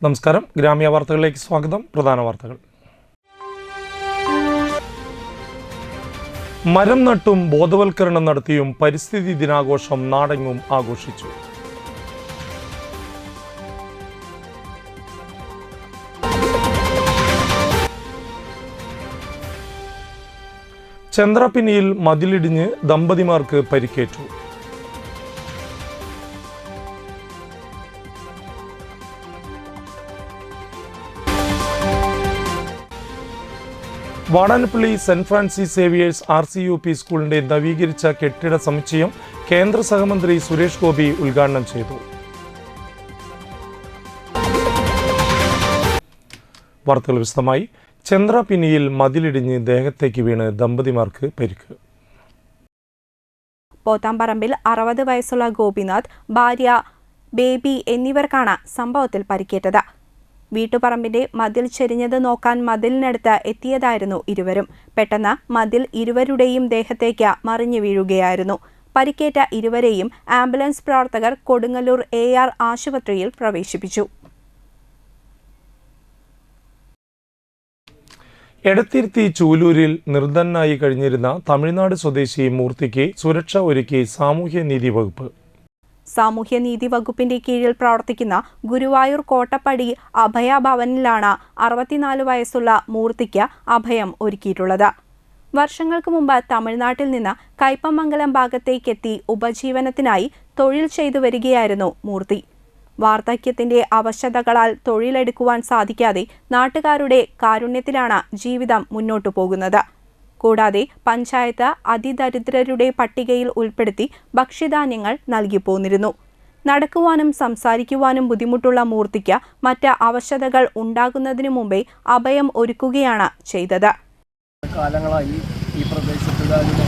നമസ്കാരം. ഗ്രാമീയ വാർത്തകളിലേക്ക് സ്വാഗതം. പ്രധാന വാർത്തകൾ. മരം നട്ടും ബോധവൽക്കരണം നടത്തിയും പരിസ്ഥിതി ദിനാഘോഷം നാടെങ്ങും ആഘോഷിച്ചു. ചന്ദ്രപിന്നിയിൽ മതിലിടിഞ്ഞ് ദമ്പതിമാർക്ക് പരിക്കേറ്റു. Vadanappally saint Francis Xavier's RCUP സ്കൂളിന്റെ നവീകരിച്ച കെട്ടിട സമുച്ചയം കേന്ദ്ര സഹമന്ത്രി സുരേഷ് ഗോപി ഉദ്ഘാടനം ചെയ്തു. വാർത്തകൾ വിശദമായി. ചന്ദ്രപിന്നിയിൽ മതിലിടിഞ്ഞ് ദേഹത്തേക്ക് വീണ് ദമ്പതിമാർക്ക് പരിക്ക്. പോത്താമ്പറമ്പിൽ 60 വയസ്സുള്ള ഗോപിനാഥ്, ഭാര്യ ബേബി എന്നിവർക്കാണ് സംഭവത്തിൽ പരിക്കേറ്റത്. വീട്ടുപറമ്പിന്റെ മതിൽ ചെരിഞ്ഞത് നോക്കാൻ മതിലിനടുത്ത് എത്തിയതായിരുന്നു ഇരുവരും. പെട്ടെന്ന് മതിൽ ഇരുവരുടെയും ദേഹത്തേക്ക് മറിഞ്ഞു വീഴുകയായിരുന്നു. പരിക്കേറ്റ ഇരുവരെയും ആംബുലൻസ് പ്രവർത്തകർ കൊടുങ്ങല്ലൂർ AR ആശുപത്രിയിൽ പ്രവേശിപ്പിച്ചു. എടത്തിരുത്തി ചൂലൂരിൽ നിർധനായി കഴിഞ്ഞിരുന്ന തമിഴ്നാട് സ്വദേശി മൂർത്തിക്ക് സുരക്ഷ ഒരുക്കി സാമൂഹ്യനീതി വകുപ്പ്. സാമൂഹ്യനീതി വകുപ്പിന്റെ കീഴിൽ പ്രവർത്തിക്കുന്ന ഗുരുവായൂർ കോട്ടപ്പടി അഭയഭവനിലാണ് 64 വയസ്സുള്ള മൂർത്തിക്ക് അഭയം ഒരുക്കിയിട്ടുള്ളത്. വർഷങ്ങൾക്ക് മുമ്പ് തമിഴ്നാട്ടിൽ നിന്ന് കയ്പമംഗലം ഭാഗത്തേക്കെത്തി ഉപജീവനത്തിനായി തൊഴിൽ ചെയ്തു വരികയായിരുന്നു മൂർത്തി. വാർദ്ധക്യത്തിന്റെ അവശതകളാൽ തൊഴിലെടുക്കുവാൻ സാധിക്കാതെ നാട്ടുകാരുടെ കാരുണ്യത്തിലാണ് ജീവിതം മുന്നോട്ടു പോകുന്നത്. കൂടാതെ പഞ്ചായത്ത് അതിദരിദ്രരുടെ പട്ടികയിൽ ഉൾപ്പെടുത്തി ഭക്ഷ്യധാന്യങ്ങൾ നൽകി പോന്നിരുന്നു. നടക്കുവാനും സംസാരിക്കുവാനും ബുദ്ധിമുട്ടുള്ള മൂർത്തിക്ക് മറ്റ് അവശതകൾ ഉണ്ടാകുന്നതിനു മുമ്പേ അഭയം ഒരുക്കുകയാണ് ചെയ്തത്. കാലങ്ങളായി ഈ പ്രദേശത്തുകാരുടെ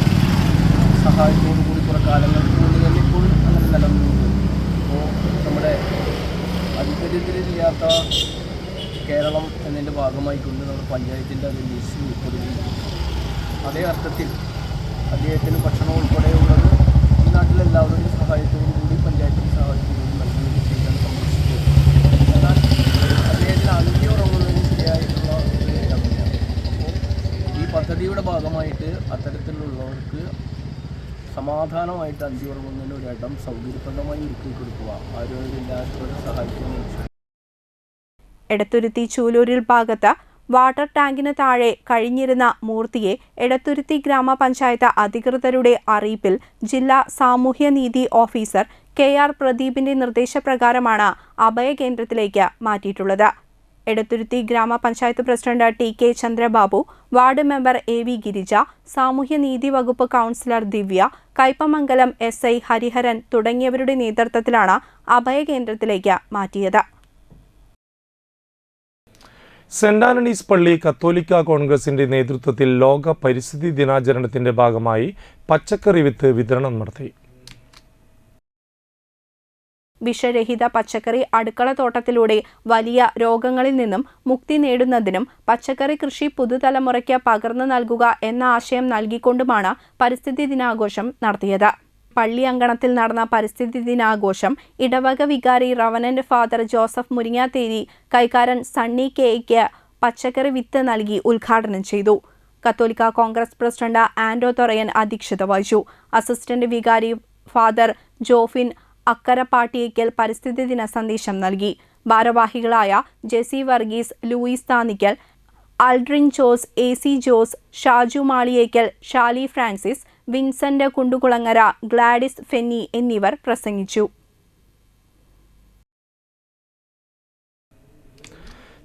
സഹായത്തോടു കൂടി കുറേ കാലങ്ങൾ ഇപ്പോൾ അങ്ങനെ നിലനിൽക്കുന്നു. അപ്പോൾ നമ്മുടെ അതിദരിദ്രരില്ലാത്ത കേരളം എന്നതിൻ്റെ ഭാഗമായിക്കൊണ്ട് നമ്മുടെ പഞ്ചായത്തിൻ്റെ അത് ലിസ്റ്റ് ഉൾപ്പെടുന്നു. അതേ അർത്ഥത്തിൽ അദ്ദേഹത്തിന് ഭക്ഷണം ഉൾപ്പെടെയുള്ളത് ഈ നാട്ടിലെല്ലാവരുടെയും സഹായത്തോടു കൂടി പഞ്ചായത്തിൻ്റെ സഹായത്തോടുകൂടി നൽകുകയും ചെയ്യാൻ സംഭവിച്ചു. എന്നാൽ അദ്ദേഹത്തിന് അന്തിയുറങ്ങുന്നതിന് ശരിയായിട്ടുള്ള ഒരു ഇടമില്ല. അപ്പോൾ ഈ പദ്ധതിയുടെ ഭാഗമായിട്ട് അത്തരത്തിലുള്ളവർക്ക് സമാധാനമായിട്ട് അന്തിയുറങ്ങുന്നതിന് ഒരു ഇടം സൗകര്യപ്രദമായി ഒരുക്കി കൊടുക്കുക, ആരോഗ്യമില്ലാത്തവരെ സഹായിക്കുക. എടത്തുരുത്തി ചൂലൂരിൽ ഭാഗത്ത് വാട്ടർ ടാങ്കിന് താഴെ കഴിഞ്ഞിരുന്ന മൂർത്തിയെ എടത്തുരുത്തി ഗ്രാമപഞ്ചായത്ത് അധികൃതരുടെ അറിയിപ്പിൽ ജില്ലാ സാമൂഹ്യനീതി ഓഫീസർ KR പ്രദീപിന്റെ നിർദ്ദേശപ്രകാരമാണ് അഭയകേന്ദ്രത്തിലേക്ക് മാറ്റിയിട്ടുള്ളത്. എടത്തുരുത്തി ഗ്രാമപഞ്ചായത്ത് president TK Chandrababu, ward member AV Girija, സാമൂഹ്യനീതി വകുപ്പ് കൗൺസിലർ ദിവ്യ, കയ്പമംഗലം SI ഹരിഹരൻ തുടങ്ങിയവരുടെ നേതൃത്വത്തിലാണ് അഭയകേന്ദ്രത്തിലേക്ക് മാറ്റിയത്. സെന്റ് ആന്റണീസ് പള്ളി കത്തോലിക്ക കോൺഗ്രസിന്റെ നേതൃത്വത്തിൽ ലോക പരിസ്ഥിതി ദിനാചരണത്തിന്റെ ഭാഗമായി പച്ചക്കറി വിത്ത് വിതരണം നടത്തി. വിഷരഹിത പച്ചക്കറി അടുക്കളത്തോട്ടത്തിലൂടെ വലിയ രോഗങ്ങളിൽ നിന്നും മുക്തി നേടുന്നതിനും പച്ചക്കറി കൃഷി പുതുതലമുറയ്ക്ക് പകർന്നു നൽകുക എന്ന ആശയം നൽകിക്കൊണ്ടുമാണ് പരിസ്ഥിതി ദിനാഘോഷം നടത്തിയത്. പള്ളി അങ്കണത്തിൽ നടന്ന പരിസ്ഥിതി ദിനാഘോഷം ഇടവക വികാരി റവനന്റ് ഫാദർ ജോസഫ് മുരിങ്ങാത്തേരി കൈക്കാരൻ സണ്ണി KK പച്ചക്കറി വിത്ത് നൽകി ഉദ്ഘാടനം ചെയ്തു. കത്തോലിക്ക കോൺഗ്രസ് പ്രസിഡന്റ് ആൻഡോ തൊറയൻ അധ്യക്ഷത വഹിച്ചു. അസിസ്റ്റന്റ് വികാരി ഫാദർ ജോഫിൻ അക്കരപ്പാട്ടിയേക്കൽ പരിസ്ഥിതി ദിന സന്ദേശം നൽകി. ഭാരവാഹികളായ Jessy Varghese, Louis Thannikkal, Aldrin Jose, AC Jose, Shaju Maliyekkal, Shali Francis, Vincent Kundukulangara, Gladys Fenny എന്നിവർ പ്രസംഗിച്ചു.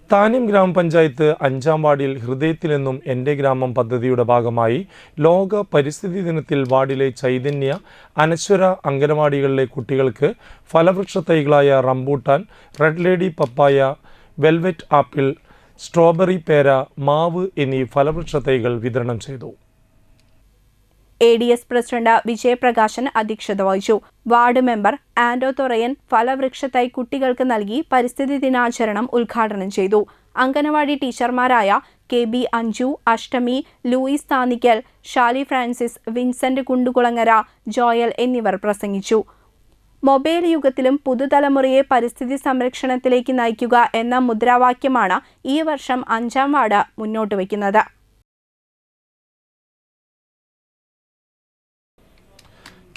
താന്യം ഗ്രാമപഞ്ചായത്ത് 5-ാം വാർഡിൽ ഹൃദയത്തിൽ നിന്നും എൻ്റെ ഗ്രാമം പദ്ധതിയുടെ ഭാഗമായി ലോക പരിസ്ഥിതി ദിനത്തിൽ വാർഡിലെ ചൈതന്യ, അനശ്വര അംഗനവാടികളിലെ കുട്ടികൾക്ക് ഫലവൃക്ഷ തൈകളായ റംബൂട്ടാൻ, റെഡ് ലേഡി പപ്പായ, വെൽവെറ്റ് ആപ്പിൾ, സ്ട്രോബെറി പേര, മാവ് എന്നീ ഫലവൃക്ഷ തൈകൾ വിതരണം ചെയ്തു. ADS പ്രസിഡന്റ് വിജയപ്രകാശൻ അധ്യക്ഷത വഹിച്ചു. വാർഡ് മെമ്പർ ആൻഡോ തൊറയൻ ഫലവൃക്ഷത്തൈ കുട്ടികൾക്ക് നൽകി പരിസ്ഥിതി ദിനാചരണം ഉദ്ഘാടനം ചെയ്തു. അംഗനവാടി ടീച്ചർമാരായ KB Anju, Ashtami, Louis Thannikkal, Shali Francis, Vincent Kundukulangara, Joel എന്നിവർ പ്രസംഗിച്ചു. മൊബൈൽ യുഗത്തിലും പുതുതലമുറയെ പരിസ്ഥിതി സംരക്ഷണത്തിലേക്ക് നയിക്കുക എന്ന മുദ്രാവാക്യമാണ് ഈ വർഷം 5ാം വാർഡ് മുന്നോട്ട് വയ്ക്കുന്നത്.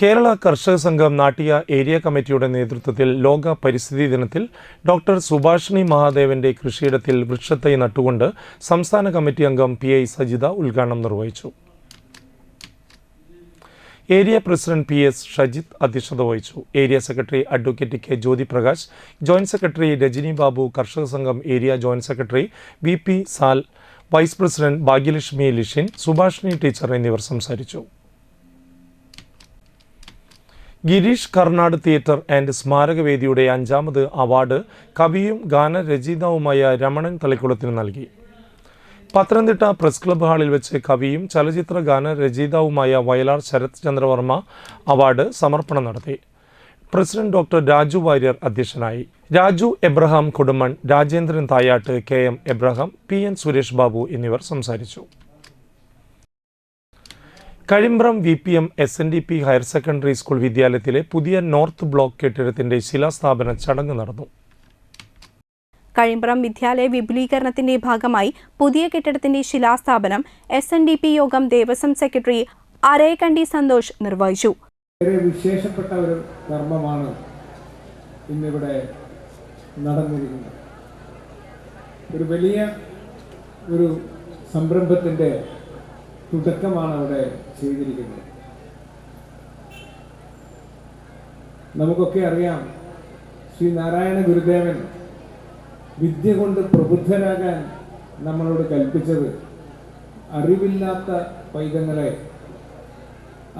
കേരള കർഷക സംഘം നാട്ടിക ഏരിയ കമ്മിറ്റിയുടെ നേതൃത്വത്തിൽ ലോക പരിസ്ഥിതി ദിനത്തിൽ ഡോക്ടർ സുഭാഷിണി മഹാദേവന്റെ കൃഷിയിടത്തിൽ വൃക്ഷത്തൈ നട്ടുകൊണ്ട് സംസ്ഥാന കമ്മിറ്റി അംഗം PI സജിത ഉദ്ഘാടനം നിർവഹിച്ചു. ഏരിയ പ്രസിഡന്റ് PS ഷജിത് അധ്യക്ഷത വഹിച്ചു. Area secretary advocate K Jyothiprakash, joint secretary Rajani Babu, കർഷക സംഘം area joint secretary VP Sal, vice president Bhagyalakshmi Lishin, Subhashini teacher എന്നിവർ സംസാരിച്ചു. ഗിരീഷ് കർണാട് തിയേറ്റർ ആൻഡ് സ്മാരകവേദിയുടെ 5ാമത് അവാർഡ് കവിയും ഗാനരചയിതാവുമായ രമണൻ തളിക്കുളത്തിന് നൽകി. പത്തനംതിട്ട പ്രസ് ക്ലബ്ബ് ഹാളിൽ വെച്ച് കവിയും ചലച്ചിത്ര ഗാനരചയിതാവുമായ വയലാർ ശരത് ചന്ദ്രവർമ്മ അവാർഡ് സമർപ്പണം നടത്തി. പ്രസിഡന്റ് ഡോക്ടർ രാജു വാര്യർ അധ്യക്ഷനായി. Raju Abraham Kodumon, Rajendran Thayat, KM Abraham, PN Suresh Babu എന്നിവർ സംസാരിച്ചു. Kazhimbram VPM SNDP higher secondary school വിദ്യാലയത്തിലെ പുതിയ നോർത്ത് ബ്ലോക്ക് കെട്ടിടത്തിന്റെ ശിലാസ്ഥാപന ചടങ്ങ് നടന്നു. കഴിമ്പ്രം വിദ്യാലയ വിപുലീകരണത്തിന്റെ ഭാഗമായി പുതിയ കെട്ടിടത്തിന്റെ ശിലാസ്ഥാപനം SNDP യോഗം ദേവസ്വം സെക്രട്ടറി അരയക്കണ്ടി സന്തോഷ് നിർവഹിച്ചു. വിശേഷപ്പെട്ട ഒരു കർമ്മമാണ് ഇന്നിവിടെ നടന്നിരിക്കുന്നത്. ഒരു വലിയ ഒരു സംരംഭത്തിന്റെ തുടക്കമാണ് അവിടെ ചെയ്തിരിക്കുന്നത്. നമുക്കൊക്കെ അറിയാം, ശ്രീ നാരായണ ഗുരുദേവൻ വിദ്യ കൊണ്ട് പ്രബുദ്ധരാകാൻ നമ്മളോട് കൽപ്പിച്ചത് അറിവില്ലാത്ത പൈതങ്ങളെ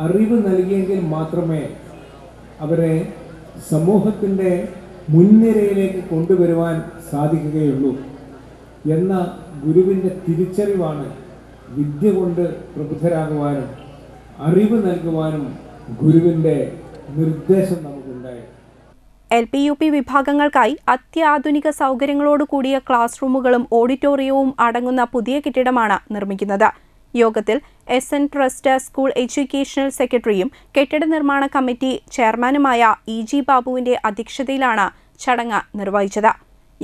അറിവ് നൽകിയെങ്കിൽ മാത്രമേ അവരെ സമൂഹത്തിൻ്റെ മുൻനിരയിലേക്ക് കൊണ്ടുവരുവാൻ സാധിക്കുകയുള്ളൂ എന്ന ഗുരുവിൻ്റെ തിരിച്ചറിവാണ് വിദ്യ കൊണ്ട് പ്രബുദ്ധരാകുവാനും അറിവ് നൽകുവാനും ഗുരുവിൻ്റെ നിർദ്ദേശം നമുക്കുണ്ടായി. LP-UP വിഭാഗങ്ങൾക്കായി അത്യാധുനിക സൗകര്യങ്ങളോട് കൂടിയ ക്ലാസ് റൂമുകളും ഓഡിറ്റോറിയവും അടങ്ങുന്ന പുതിയ കെട്ടിടമാണ് നിർമ്മിക്കുന്നത്. യോഗത്തിൽ SN ട്രസ്റ്റ് സ്കൂൾ എഡ്യൂക്കേഷണൽ സെക്രട്ടറിയും കെട്ടിട നിർമ്മാണ കമ്മിറ്റി ചെയർമാനുമായ EG ബാബുവിന്റെ അധ്യക്ഷതയിലാണ് ചടങ്ങ് നിർവഹിച്ചത്.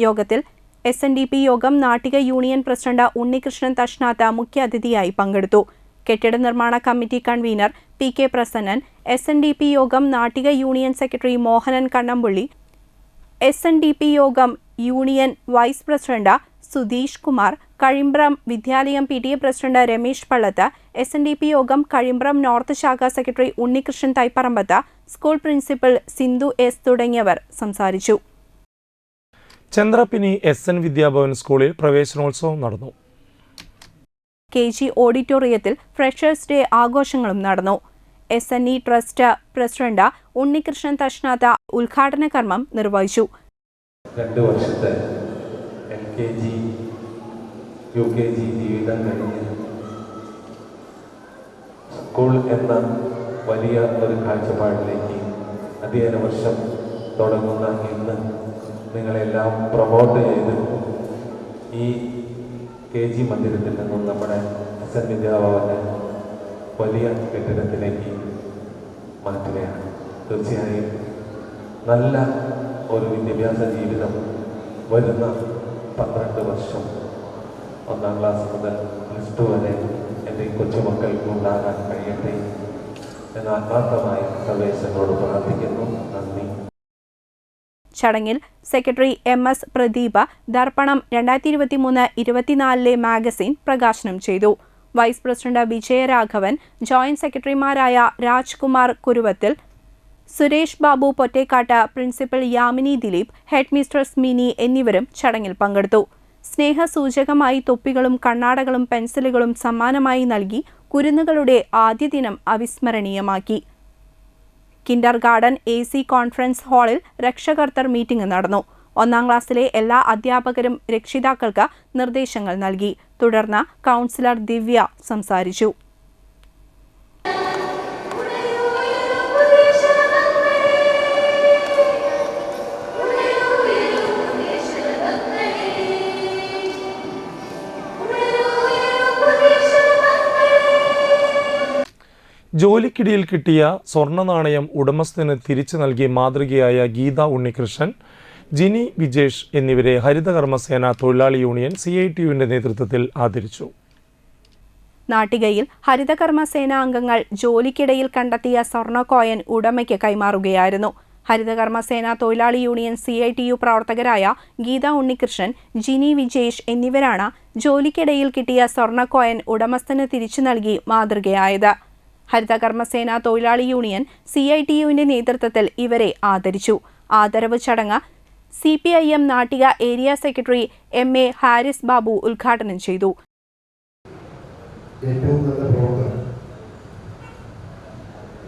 യോഗത്തിൽ SNDP യോഗം നാട്ടിക യൂണിയൻ പ്രസിഡന്റ് ഉണ്ണികൃഷ്ണൻ തഷ്നാത്ത് മുഖ്യാതിഥിയായി പങ്കെടുത്തു. കെട്ടിട നിർമ്മാണ committee convener PK Prasannan, SNDP യോഗം Nattika union secretary Mohanan Kannampully, SNDP യോഗം union vice president Sudheesh Kumar, Kazhimbram വിദ്യാലയം PTA president Ramesh Pallath, SNDP യോഗം കഴിമ്പ്രം നോർത്ത് ശാഖ secretary Unnikrishnan Thaiparambath, school principal Sindhu S തുടങ്ങിയവർ സംസാരിച്ചു. ചന്ദ്രപ്പിനി SN വിദ്യാഭവൻ സ്കൂളിൽ പ്രവേശനോത്സവം നടന്നു. KG ഓഡിറ്റോറിയത്തിൽ ഫ്രഷേഴ്സ് ഡേ ആഘോഷങ്ങളും നടന്നു. SNE ട്രസ്റ്റ് പ്രസിഡന്റ് ഉണ്ണികൃഷ്ണൻ തഷ്നാത്ത് ഉദ്ഘാടന കർമ്മം നിർവഹിച്ചു. 2 വർഷത്തെ LKG UKG ജീവിതം കഴിഞ്ഞ് സ്കൂൾ എന്ന വലിയ ഒരു കാഴ്ചപ്പാടിലേക്ക് അധ്യയന വർഷം തുടങ്ങുന്ന ഇന്ന് നിങ്ങളെല്ലാം പ്രൊമോട്ട് ചെയ്ത് ഈ KG മന്ദിരത്തിൽ നിന്നും നമ്മുടെ SN വിദ്യാഭവനെ വലിയ കെട്ടിടത്തിലേക്ക് മാറ്റുകയാണ്. തീർച്ചയായും നല്ല ഒരു വിദ്യാഭ്യാസ ജീവിതം വരുന്ന 12 വർഷം 1ാം ക്ലാസ് മുതൽ +2 വരെ എൻ്റെ കൊച്ചുമക്കൾക്ക് ഉണ്ടാകാൻ കഴിയട്ടെ എന്ന് ആത്മാർത്ഥമായി സർവേശ്വരനോട് പ്രാർത്ഥിക്കുന്നു. നന്ദി. ചടങ്ങിൽ secretary MS Pradeep Darpanam 2023-24 magazine പ്രകാശനം ചെയ്തു. വൈസ് പ്രസിഡന്റ് വിജയരാഘവൻ, ജോയിന്റ് സെക്രട്ടറിമാരായ Rajkumar Kuruvathil, Suresh Babu Pottekkatt, principal Yamini Dileep, headmistress Mini എന്നിവരും ചടങ്ങിൽ പങ്കെടുത്തു. സ്നേഹസൂചകമായി തൊപ്പികളും കണ്ണാടകളും പെൻസിലുകളും സമ്മാനമായി നൽകി കുരുന്നുകളുടെ ആദ്യ ദിനം അവിസ്മരണീയമാക്കി. കിൻഡർ ഗാർഡൻ AC കോൺഫറൻസ് ഹാളിൽ രക്ഷകർത്തർ മീറ്റിംഗ് നടന്നു. 1ാം ക്ലാസ്സിലെ എല്ലാ അധ്യാപകരും രക്ഷിതാക്കൾക്ക് നിർദ്ദേശങ്ങൾ നൽകി. തുടർന്ന് കൗൺസിലർ ദിവ്യ സംസാരിച്ചു. ജോലിക്കിടയിൽ കിട്ടിയ സ്വർണ്ണ നാണയം ഉടമസ്ഥന് തിരിച്ചു നൽകി മാതൃകയായ ഗീത ഉണ്ണികൃഷ്ണൻ, ജിനി വിജേഷ് എന്നിവരെ ഹരിതകർമ്മസേന തൊഴിലാളി യൂണിയൻ CITUവിന്റെ നേതൃത്വത്തിൽ ആദരിച്ചു. നാട്ടികയിൽ ഹരിതകർമ്മസേന അംഗങ്ങൾ ജോലിക്കിടയിൽ കണ്ടെത്തിയ സ്വർണ്ണ കോയിൻ ഉടമയ്ക്ക് കൈമാറുകയായിരുന്നു. ഹരിതകർമ്മസേന തൊഴിലാളി യൂണിയൻ CITU പ്രവർത്തകരായ ഗീത ഉണ്ണികൃഷ്ണൻ, ജിനി വിജേഷ് എന്നിവരാണ് ജോലിക്കിടയിൽ കിട്ടിയ സ്വർണ്ണ കോയിൻ ഉടമസ്ഥന് തിരിച്ചു നൽകി മാതൃകയായത്. ഹരിതകർമ്മസേന തൊഴിലാളി യൂണിയൻ CITUവിന്റെ നേതൃത്വത്തിൽ ഇവരെ ആദരിച്ചു. ആദരവ് ചടങ്ങ് CPIM Nattika area secretary MA Haris Babu ഉദ്ഘാടനം ചെയ്തു. ഏറ്റവും നല്ല പ്രവർത്തനം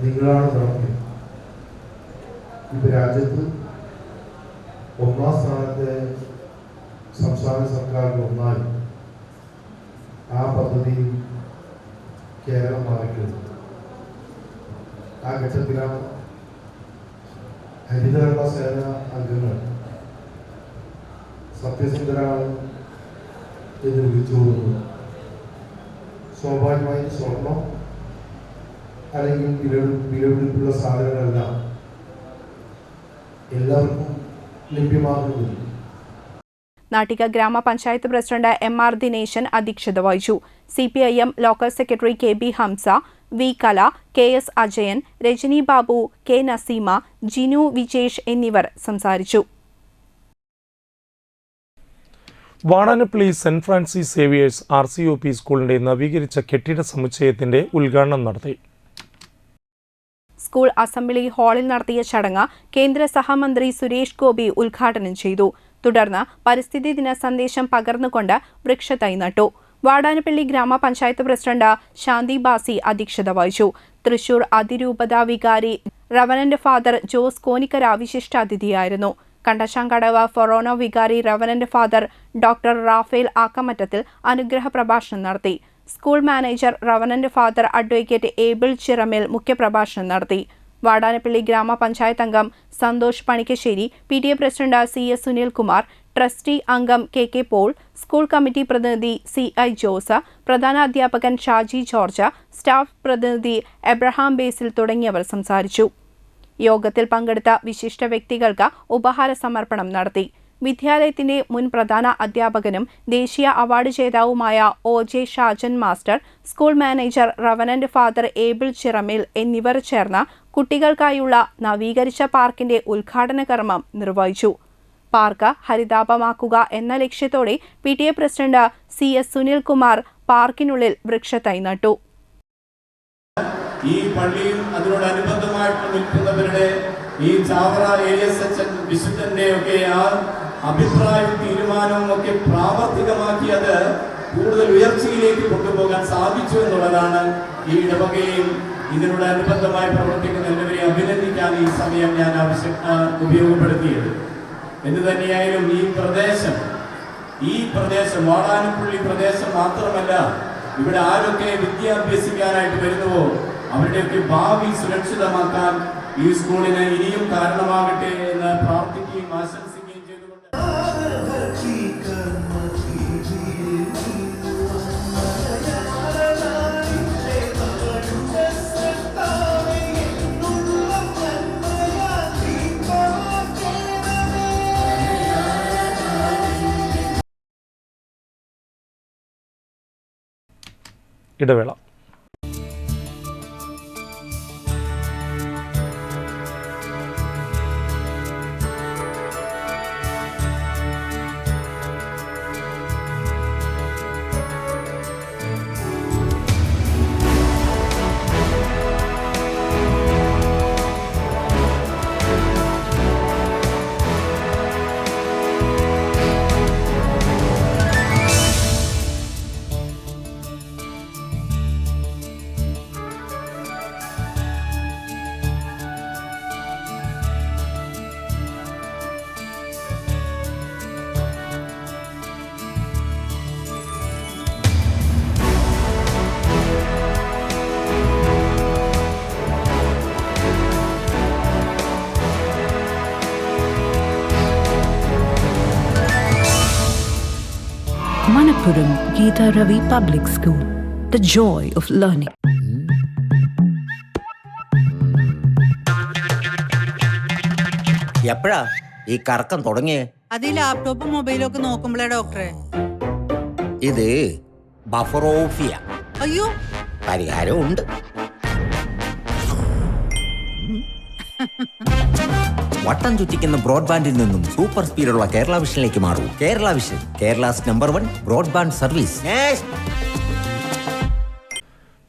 നിങ്ങളാണ് നടത്തുന്നത്. ഇപ്പോൾ രാജ്യത്ത് ഒന്നാം സ്ഥാനത്തെ സംസ്ഥാന സർക്കാരിൽ ഒന്നായി ആ പദ്ധതിയിൽ കേരളം മാറിക്കുന്നത്. ആ ഘട്ടത്തിലാണ് ഹരിതകർമ്മസേന അംഗങ്ങൾ സത്യസന്ധരാണ് എന്ന് വിളിച്ചുകൊള്ളുന്നത്. സ്വാഭാവികമായും സ്വർണം അല്ലെങ്കിൽ വിലപിടിപ്പുള്ള സാധനങ്ങളെല്ലാം എല്ലാവർക്കും ലഭ്യമാകുന്നില്ല. നാട്ടിക ഗ്രാമപഞ്ചായത്ത് പ്രസിഡന്റ് MR ദിനേശൻ അധ്യക്ഷത വഹിച്ചു. CPIM local secretary KB Hamsa, V Kala, KS Ajayan, Rajani Babu, K Naseema, Jinu Vijesh എന്നിവർ സംസാരിച്ചു. Vatanappally saint Francis Xavier's RCOP സ്കൂളിന്റെ നവീകരിച്ച കെട്ടിട സമുച്ചയത്തിന്റെ ഉദ്ഘാടനം നടത്തി. സ്കൂൾ അസംബ്ലി ഹാളിൽ നടത്തിയ ചടങ്ങ് കേന്ദ്ര സഹമന്ത്രി സുരേഷ് ഗോപി ഉദ്ഘാടനം ചെയ്തു. തുടർന്ന് പരിസ്ഥിതി ദിന സന്ദേശം പകർന്നുകൊണ്ട് വൃക്ഷത്തൈ നട്ടു. വാടാനപ്പള്ളി ഗ്രാമപഞ്ചായത്ത് പ്രസിഡന്റ് ശാന്തി ബാസി അധ്യക്ഷത വഹിച്ചു. തൃശൂർ അതിരൂപത വികാരി റവനന്റ് ഫാദർ ജോസ് കോനിക്കര വിശിഷ്ടാതിഥിയായിരുന്നു. കണ്ടശാങ്കടവ് ഫൊറോന വികാരി reverend father doctor Raphael Akkamattathil അനുഗ്രഹ പ്രഭാഷണം നടത്തി. School manager reverend father advocate Abel Chiramel മുഖ്യപ്രഭാഷണം നടത്തി. വാടാനപ്പള്ളി ഗ്രാമപഞ്ചായത്ത് അംഗം Santhosh Panikkassery, PTA president CS Sunilkumar, trustee അംഗം KK പോൾ, സ്കൂൾ കമ്മിറ്റി പ്രതിനിധി CI ജോസ്, പ്രധാന അധ്യാപകൻ ഷാജി ജോർജ്, സ്റ്റാഫ് പ്രതിനിധി എബ്രഹാം ബേസിൽ തുടങ്ങിയവർ സംസാരിച്ചു. യോഗത്തിൽ പങ്കെടുത്ത വിശിഷ്ട വ്യക്തികൾക്ക് ഉപഹാര സമർപ്പണം നടത്തി. വിദ്യാലയത്തിന്റെ മുൻ പ്രധാന അധ്യാപകനും ദേശീയ അവാർഡ് ജേതാവുമായ OJ Shajan master, school manager reverend father Abel Chiramel എന്നിവർ ചേർന്ന് കുട്ടികൾക്കായുള്ള നവീകരിച്ച പാർക്കിന്റെ ഉദ്ഘാടന കർമ്മം നിർവഹിച്ചു. പാർക്ക് ഹരിതാപമാക്കുക എന്ന ലക്ഷ്യത്തോടെ PTA പ്രസിഡന്റ് CS സുനിൽകുമാർ പാർക്കിനുള്ളിൽ വൃക്ഷത്തൈ നട്ടു. ഈ പള്ളിയും അതിനോടനുബന്ധമായിട്ട് നിൽക്കുന്നവരുടെ ഈ ചാവറ ASH വിശുദ്ധന്റെ ഒക്കെ ആ അഭിപ്രായവും തീരുമാനവും ഒക്കെ പ്രാവർത്തികമാക്കി അത് കൂടുതൽ ഉയർച്ചയിലേക്ക് കൊണ്ടുപോകാൻ സാധിച്ചു എന്നുള്ളതാണ് ഈ ഇടവകയും ഇതിനോടനുബന്ധമായി പ്രവർത്തിക്കുന്ന എല്ലാവരെയും അഭിനന്ദിക്കാൻ ഈ സമയം ഞാൻ ഉപയോഗപ്പെടുത്തിയത്. എന്ന് തന്നെയായാലും ഈ പ്രദേശം വാടാനപ്പള്ളി പ്രദേശം മാത്രമല്ല, ഇവിടെ ആരൊക്കെ വിദ്യ അഭ്യസിക്കാനായിട്ട് വരുന്നുവോ അവരുടെയൊക്കെ ഭാവി സുരക്ഷിതമാക്കാൻ ഈ സ്കൂളിന് ഇനിയും കാരണമാകട്ടെ എന്ന് പ്രാർത്ഥിക്കുകയും ആശംസിക്കുകയും ചെയ്തുകൊണ്ട് ഇടവേള. Manappuram Geeta Ravi Public School, the joy of learning. എപ്പോഴാ ഈ കറക്കം തുടങ്ങിയേ? അത് ഈ ലാപ്ടോപ്പും മൊബൈലും ഒക്കെ നോക്കുമ്പോഴേ ഡോക്ടറെ. ഇത് ബഫറോഫിയ. അയ്യോ, പരിഹാരം ഉണ്ട്. വട്ടം ചുറ്റിക്കുന്ന ബ്രോഡ്ബാൻഡിൽ നിന്നും സൂപ്പർ സ്പീഡുള്ള കേരള വിഷനിലേക്ക് മാറൂ. Kerala vision, Kerala's number 1 broadband service.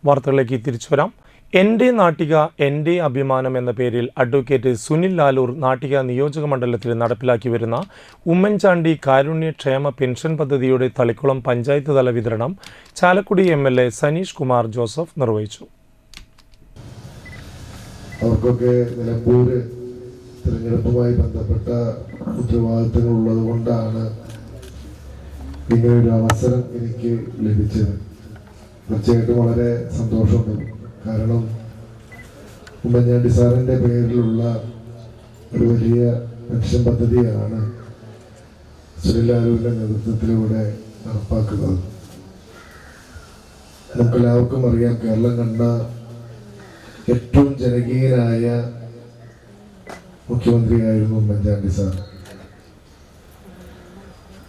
വാർത്തകളിലേക്ക് തിരിച്ചു വരാം. എൻ്റെ നാട്ടിക എൻ്റെ അഭിമാനം എന്ന പേരിൽ അഡ്വക്കേറ്റ് സുനിൽ ലാലൂർ നാട്ടിക നിയോജക മണ്ഡലത്തിൽ നടപ്പിലാക്കി വരുന്ന ഉമ്മൻചാണ്ടി കാരുണ്യക്ഷേമ പെൻഷൻ പദ്ധതിയുടെ തളിക്കുളം പഞ്ചായത്ത് തല വിതരണം ചാലക്കുടി MLA സനീഷ് കുമാർ ജോസഫ് നിർവഹിച്ചു. അവർക്കൊക്കെ നിലമ്പൂർ തിരഞ്ഞെടുപ്പുമായി ബന്ധപ്പെട്ട ഉത്തരവാദിത്തങ്ങൾ ഉള്ളത് കൊണ്ടാണ് ഇങ്ങനൊരു അവസരം എനിക്ക് ലഭിച്ചത്. തീർച്ചയായിട്ടും വളരെ സന്തോഷമുണ്ട്. കാരണം ഉമ്മൻചാണ്ടി സാറിൻ്റെ പേരിലുള്ള ഒരു വലിയ പെൻഷൻ പദ്ധതിയാണ് സുനിൽ ലാലൂരിൻ്റെ നേതൃത്വത്തിലൂടെ നടപ്പാക്കുന്നത്. നമുക്കെല്ലാവർക്കും അറിയാം, കേരളം കണ്ട ഏറ്റവും ജനകീയനായ മുഖ്യമന്ത്രിയായിരുന്നു ഉമ്മൻചാണ്ടി സാർ.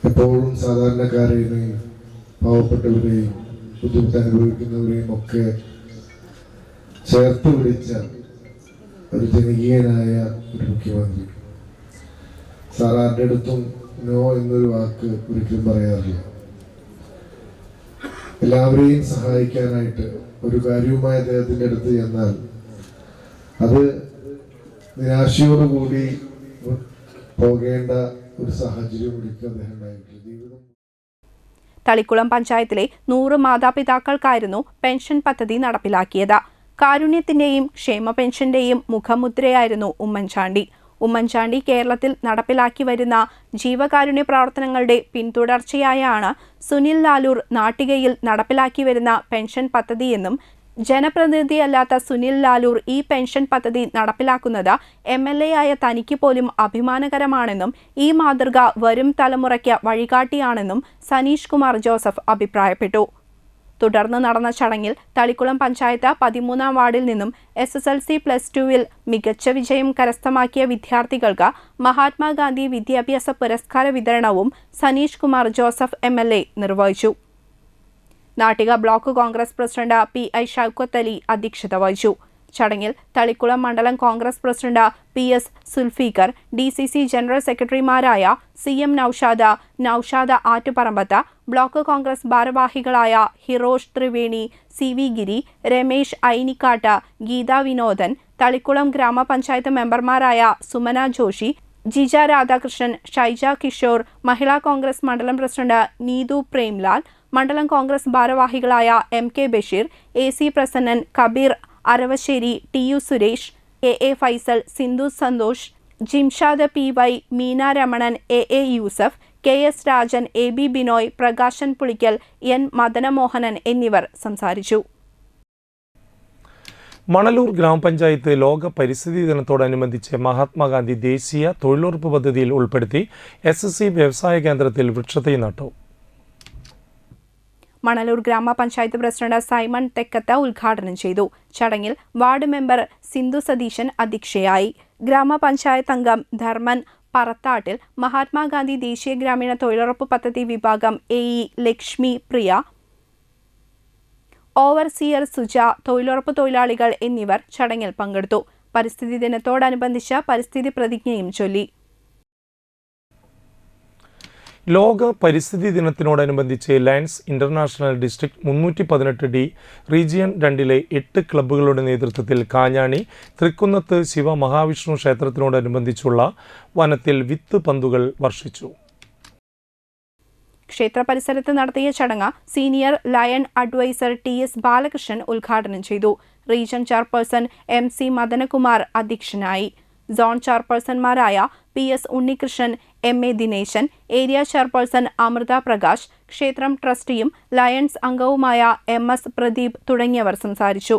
എപ്പോഴും സാധാരണക്കാരെയും പാവപ്പെട്ടവരെയും ബുദ്ധിമുട്ട് അനുഭവിക്കുന്നവരെയും ഒക്കെ ചേർത്ത് പിടിച്ച ഒരു ജനകീയനായ ഒരു മുഖ്യമന്ത്രി. സാർ ആരുടെ അടുത്തും നോ എന്നൊരു വാക്ക് ഒരിക്കലും പറയാറില്ല. എല്ലാവരെയും സഹായിക്കാനായിട്ട് ഒരു കാര്യവുമായി അദ്ദേഹത്തിൻ്റെ അടുത്ത് ചെന്നാൽ അത് നിരാശയോടുകൂടി പോകേണ്ട ഒരു സാഹചര്യം ഒരിക്കലും അദ്ദേഹം ഉണ്ടായിട്ടില്ല. ജീവിതം തളിക്കുളം പഞ്ചായത്തിലെ 100 മാതാപിതാക്കൾക്കായിരുന്നു പെൻഷൻ പദ്ധതി നടപ്പിലാക്കിയത്. കാരുണ്യത്തിന്റെയും ക്ഷേമ പെൻഷന്റെയും മുഖമുദ്രയായിരുന്നു ഉമ്മൻചാണ്ടി. ഉമ്മൻചാണ്ടി കേരളത്തിൽ നടപ്പിലാക്കി വരുന്ന ജീവകാരുണ്യ പ്രവർത്തനങ്ങളുടെ പിന്തുടർച്ചയായാണ് സുനിൽ ലാലൂർ നാട്ടികയിൽ നടപ്പിലാക്കി വരുന്ന പെൻഷൻ പദ്ധതിയെന്നും ജനപ്രതിനിധിയല്ലാത്ത സുനിൽ ലാലൂർ ഈ പെൻഷൻ പദ്ധതി നടപ്പിലാക്കുന്നത് MLA ആയ തനിക്ക് പോലും അഭിമാനകരമാണെന്നും ഈ മാതൃക വരും തലമുറയ്ക്ക് വഴികാട്ടിയാണെന്നും സനീഷ് കുമാർ ജോസഫ് അഭിപ്രായപ്പെട്ടു. തുടർന്ന് നടന്ന ചടങ്ങിൽ തളിക്കുളം പഞ്ചായത്ത് 13-ാം വാർഡിൽ നിന്നും SSLC +2-ൽ മികച്ച വിജയം കരസ്ഥമാക്കിയ വിദ്യാർത്ഥികൾക്ക് മഹാത്മാഗാന്ധി വിദ്യാഭ്യാസ പുരസ്കാര വിതരണവും സനീഷ് കുമാർ ജോസഫ് MLA നിർവഹിച്ചു. Nattika block Congress president PI Shoukath Ali അധ്യക്ഷത വഹിച്ചു. ചടങ്ങിൽ തളിക്കുളം മണ്ഡലം Congress president PS Zulfiqar, DCC general സെക്രട്ടറിമാരായ CM നൌഷാദ ആറ്റുപറമ്പത്ത്, ബ്ലോക്ക് കോൺഗ്രസ് ഭാരവാഹികളായ ഹിറോഷ് ത്രിവേണി, CV ഗിരി, രമേശ് ഐനിക്കാട്ട്, ഗീത വിനോദൻ, തളിക്കുളം ഗ്രാമപഞ്ചായത്ത് മെമ്പർമാരായ സുമന ജോഷി, ജിജ രാധാകൃഷ്ണൻ, ഷൈജ കിഷോർ, മഹിളാ കോൺഗ്രസ് മണ്ഡലം പ്രസിഡന്റ് നീതു പ്രേംലാൽ, മണ്ഡലം കോൺഗ്രസ് ഭാരവാഹികളായ MK Basheer, AC Prasannan, Kabir Aravasseri, TU Suresh, AA Faisal, Sindhu Santhosh, Jimshad PY, Meena Ramanan, AA Yusuf, KS Rajan, AB Binoy, Prakashan Pulikkal, N Madanamohanan എന്നിവർ സംസാരിച്ചു. മണലൂർ ഗ്രാമപഞ്ചായത്ത് ലോക പരിസ്ഥിതി ദിനത്തോടനുബന്ധിച്ച് മഹാത്മാഗാന്ധി ദേശീയ തൊഴിലുറപ്പ് പദ്ധതിയിൽ ഉൾപ്പെടുത്തി SSC വ്യവസായ കേന്ദ്രത്തിൽ വൃക്ഷത്തൈ നട്ടു. മണലൂർ ഗ്രാമപഞ്ചായത്ത് പ്രസിഡന്റ് സൈമൺ തെക്കത്ത് ഉദ്ഘാടനം ചെയ്തു. ചടങ്ങിൽ വാർഡ് മെമ്പർ സിന്ധു സതീശൻ അധ്യക്ഷയായി. ഗ്രാമപഞ്ചായത്ത് അംഗം ധർമ്മൻ പറത്താട്ടിൽ, മഹാത്മാഗാന്ധി ദേശീയ ഗ്രാമീണ തൊഴിലുറപ്പ് പദ്ധതി വിഭാഗം AE ലക്ഷ്മി പ്രിയ, ഓവർസിയർ സുജ, തൊഴിലുറപ്പ് തൊഴിലാളികൾ എന്നിവർ ചടങ്ങിൽ പങ്കെടുത്തു. പരിസ്ഥിതി ദിനത്തോടനുബന്ധിച്ച് പരിസ്ഥിതി പ്രതിജ്ഞയും ചൊല്ലി. ലോക പരിസ്ഥിതി ദിനത്തിനോടനുബന്ധിച്ച് Lions International District 318D region 2-ലെ 8 ക്ലബ്ബുകളുടെ നേതൃത്വത്തിൽ കാഞ്ഞാണി തൃക്കുന്നത്ത് ശിവ മഹാവിഷ്ണു ക്ഷേത്രത്തിനോടനുബന്ധിച്ചുള്ള വനത്തിൽ വിത്ത് പന്തുകൾ വർഷിച്ചു. ക്ഷേത്ര പരിസരത്ത് നടത്തിയ ചടങ്ങ് senior lion adviser TS Balakrishnan ഉദ്ഘാടനം ചെയ്തു. റീജിയൻ ചെയർപേഴ്സൺ MC മദനകുമാർ അധ്യക്ഷനായി. സോൺ ചെയർപേഴ്സൺമാരായ PS Unnikrishnan, MA Dineshan, area chairperson Amrutha Prakash, ക്ഷേത്രം ട്രസ്റ്റിയും ലയൺസ് അംഗവുമായ MS പ്രദീപ് തുടങ്ങിയവർ സംസാരിച്ചു.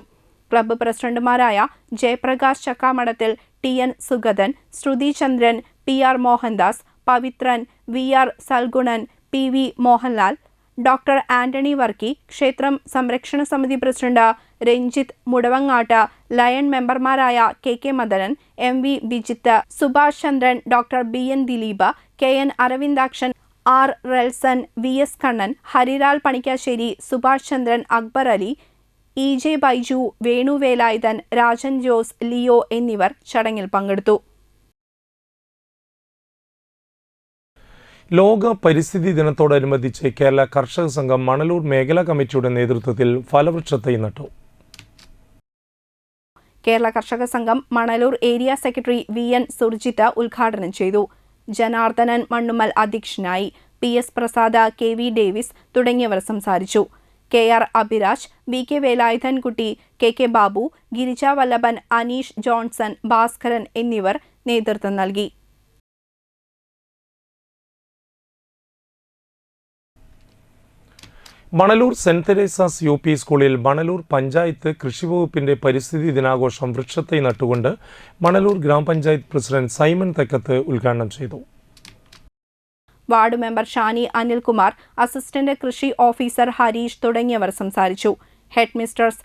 ക്ലബ്ബ് പ്രസിഡന്റുമാരായ Jayaprakash Chakkamadathil, TN Sugathan, Sruthi Chandran, PR Mohandas, Pavithran, VR Salgunan, PV Mohanlal, doctor Antony Varkey, ക്ഷേത്രം സംരക്ഷണ സമിതി പ്രസിഡന്റ് രഞ്ജിത്ത് മുടവങ്ങാട്ട്, ലയൺ മെമ്പർമാരായ K Madanan, MV Bijith, Subhash Chandran, doctor BN Dileep, KN Aravindakshan, R റെൽസൺ, VS Kannan, Harilal Panikkassery, Subhash ചന്ദ്രൻ, അക്ബർ അലി, EJ ബൈജു, വേണു വേലായുധൻ, രാജൻ ജോസ്, ലിയോ എന്നിവർ ചടങ്ങിൽ പങ്കെടുത്തു. ലോക പരിസ്ഥിതി ദിനത്തോടനുബന്ധിച്ച് കേരള കർഷക സംഘം മണലൂർ മേഖലാ കമ്മിറ്റിയുടെ നേതൃത്വത്തിൽ ഫലവൃക്ഷത്തൈ നട്ടു. കേരള കർഷക സംഘം Manalur area secretary VN Surjit ഉദ്ഘാടനം ചെയ്തു. ജനാർദ്ദനൻ മണ്ണുമ്മൽ അധ്യക്ഷനായി. PS പ്രസാദ്, KV ഡേവിസ് തുടങ്ങിയവർ സംസാരിച്ചു. KR Abhiraj, BK Velayudhankutty, KK Babu, Girija Vallabhan, Aneesh Johnson, Bhaskaran എന്നിവർ നേതൃത്വം നൽകി. മണലൂർ സെന്റ് തെരേസാസ് UP സ്കൂളിൽ മണലൂർ പഞ്ചായത്ത് കൃഷിവകുപ്പിന്റെ പരിസ്ഥിതി ദിനാഘോഷം വൃക്ഷത്തൈ നട്ടുകൊണ്ട് മണലൂർ ഗ്രാമപഞ്ചായത്ത് പ്രസിഡന്റ് സൈമൺ തെക്കത്ത് ഉദ്ഘാടനം ചെയ്തു. Ward member Shani Anilkumar, assistant കൃഷി ഓഫീസർ ഹരീഷ് തുടങ്ങിയവർ സംസാരിച്ചു. Head mistress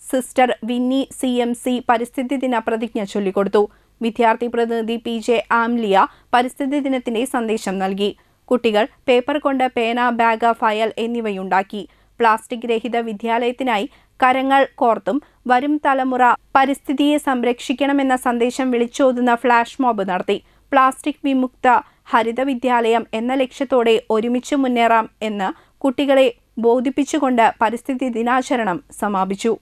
sister Winnie CMC പരിസ്ഥിതി ദിന പ്രതിജ്ഞ ചൊല്ലിക്കൊടുത്തു. വിദ്യാർത്ഥി പ്രതിനിധി PJ ആംലിയ പരിസ്ഥിതി ദിനത്തിന്റെ സന്ദേശം നൽകി. കുട്ടികൾ പേപ്പർ കൊണ്ട് പേന, ബാഗ്, ഫയൽ എന്നിവയുണ്ടാക്കി. പ്ലാസ്റ്റിക് രഹിത വിദ്യാലയത്തിനായി കരങ്ങൾ കോർത്തും വരും തലമുറ പരിസ്ഥിതിയെ സംരക്ഷിക്കണമെന്ന സന്ദേശം വിളിച്ചോതുന്ന ഫ്ലാഷ് മോബ് നടത്തി. പ്ലാസ്റ്റിക് വിമുക്ത ഹരിത വിദ്യാലയം എന്ന ലക്ഷ്യത്തോടെ ഒരുമിച്ച് മുന്നേറാം എന്ന് കുട്ടികളെ ബോധിപ്പിച്ചുകൊണ്ട് പരിസ്ഥിതി ദിനാചരണം സമാപിച്ചു.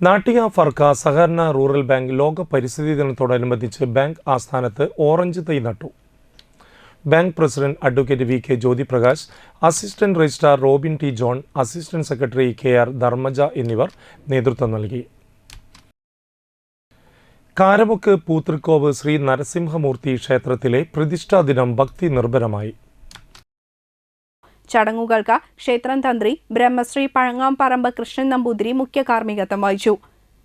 നാട്ടിക ഫർക്ക സഹകരണ റൂറൽ ബാങ്ക് ലോക പരിസ്ഥിതി ദിനത്തോടനുബന്ധിച്ച് ബാങ്ക് ആസ്ഥാനത്ത് ഓറഞ്ച് തൈ നട്ടു. Bank president advocate VK Jyothiprakash, assistant registrar Robin T John, assistant secretary KR Dharmaja എന്നിവർ നേതൃത്വം നൽകി. കാരമുക്ക് പൂത്തൃക്കോവ് ശ്രീ നരസിംഹമൂർത്തി ക്ഷേത്രത്തിലെ പ്രതിഷ്ഠാ ദിനം ഭക്തി നിർഭരമായി. ചടങ്ങുകൾക്ക് ക്ഷേത്രം തന്ത്രി ബ്രഹ്മശ്രീ പഴങ്ങാംപറമ്പ് കൃഷ്ണൻ നമ്പൂതിരി മുഖ്യ കാർമ്മികത്വം വഹിച്ചു.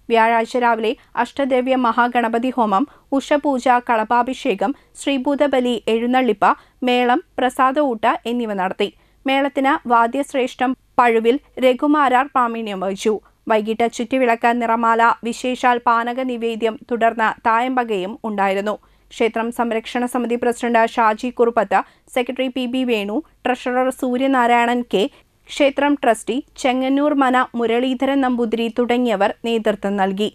വ്യാഴാഴ്ച രാവിലെ അഷ്ടദേവ്യ മഹാഗണപതി ഹോമം, ഉഷപൂജ, കളഭാഭിഷേകം, ശ്രീഭൂതബലി, എഴുന്നള്ളിപ്പ്, മേളം, പ്രസാദഊട്ട് എന്നിവ നടത്തി. മേളത്തിന് വാദ്യശ്രേഷ്ഠം പഴുവിൽ രഘുമാരാർ പ്രാവീണ്യം വഹിച്ചു. വൈകിട്ട് ചുറ്റുവിളക്ക്, നിറമാല, വിശേഷാൽ പാനക നിവേദ്യം, തുടർന്ന് തായമ്പകയും ഉണ്ടായിരുന്നു. ക്ഷേത്രം സംരക്ഷണ സമിതി president Shaji Kuruppath, secretary PB Venu, treasurer Suryanarayanan K, ക്ഷേത്രം ട്രസ്റ്റി ചെങ്ങന്നൂർ മന മുരളീധരൻ നമ്പൂതിരി തുടങ്ങിയവർ നേതൃത്വം നൽകി.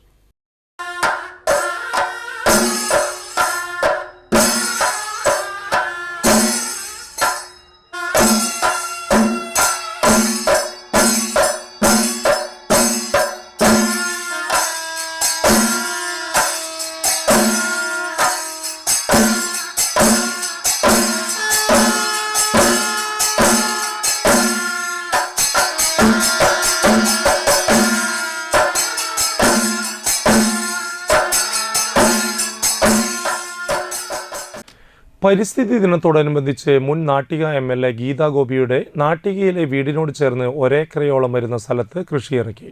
പരിസ്ഥിതി ദിനത്തോടനുബന്ധിച്ച് മുൻ നാട്ടിക MLA ഗീതാ ഗോപിയുടെ നാട്ടികയിലെ വീടിനോട് ചേർന്ന് ഒരേക്കറയോളം വരുന്ന സ്ഥലത്ത് കൃഷിയിറക്കി.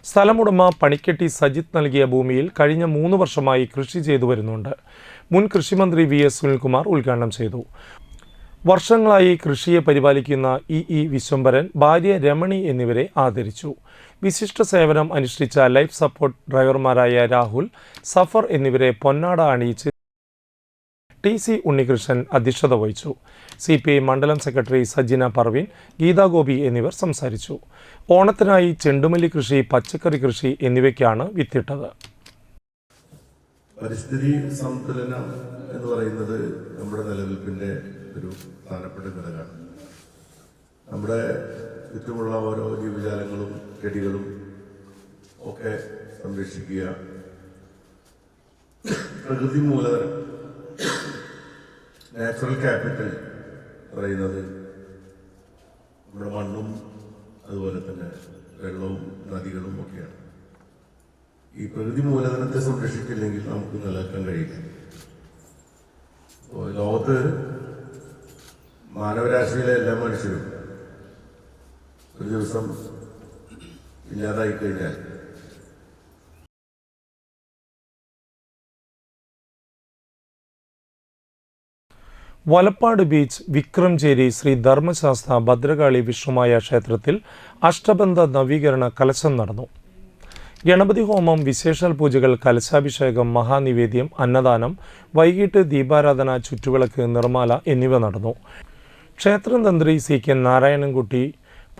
സ്ഥലമുടമ പണിക്കെട്ടി സജിത്ത് നൽകിയ ഭൂമിയിൽ കഴിഞ്ഞ 3 വർഷമായി കൃഷി ചെയ്തു വരുന്നുണ്ട്. മുൻ കൃഷിമന്ത്രി VS സുനിൽകുമാർ ഉദ്ഘാടനം ചെയ്തു. വർഷങ്ങളായി കൃഷിയെ പരിപാലിക്കുന്ന EE വിശ്വംഭരൻ, ഭാര്യ രമണി എന്നിവരെ ആദരിച്ചു. വിശിഷ്ട സേവനം അനുഷ്ഠിച്ച ലൈഫ് സപ്പോർട്ട് ഡ്രൈവർമാരായ രാഹുൽ, സഫർ എന്നിവരെ പൊന്നാട അണിയിച്ച് TC ഉണ്ണികൃഷ്ണൻ അധ്യക്ഷത വഹിച്ചു. CPI മണ്ഡലം സെക്രട്ടറി സജിന പർവീൻ, ഗീതാ ഗോപി എന്നിവർ സംസാരിച്ചു. ഓണത്തിനായി ചെണ്ടുമല്ലി കൃഷി, പച്ചക്കറി കൃഷി എന്നിവയ്ക്കാണ് വിത്തിട്ടത്. പരിസ്ഥിതി സന്തുലനം എന്ന് പറയുന്നത് നമ്മുടെ നിലനിൽപ്പിൻ്റെ ഒരു പ്രധാനപ്പെട്ട ഘടകമാണ്. നമ്മുടെ ചുറ്റുമുള്ള ഓരോ ജീവജാലങ്ങളും ചെടികളും ഒക്കെ സംരക്ഷിക്കുക, പ്രകൃതി മൂലധനം, നാച്ചുറൽ ക്യാപിറ്റൽ പറയുന്നത് നമ്മുടെ മണ്ണും അതുപോലെ തന്നെ വെള്ളവും നദികളും ഒക്കെയാണ്. ഈ പ്രകൃതി മൂലധനത്തെ സംരക്ഷിച്ചില്ലെങ്കിൽ നമുക്ക് നിലനിൽക്കാൻ കഴിയില്ല. ലോകത്ത് മാനവരാശിയിലെ എല്ലാ മനുഷ്യരും ഒരു ദിവസം ഇല്ലാതായി കഴിഞ്ഞാൽ വലപ്പാട് ബീച്ച് വിക്രംചേരി ശ്രീ ധർമ്മശാസ്ത്ര ഭദ്രകാളി വിഷ്ണുമായ ക്ഷേത്രത്തിൽ അഷ്ടബന്ധ നവീകരണ കലശം നടന്നു. ഗണപതി ഹോമം, വിശേഷാൽ പൂജകൾ, കലശാഭിഷേകം, മഹാനിവേദ്യം, അന്നദാനം, വൈകിട്ട് ദീപാരാധന, ചുറ്റുവിളക്ക്, നിർമ്മാല എന്നിവ നടന്നു. ക്ഷേത്രം തന്ത്രി സി കെ നാരായണൻകുട്ടി,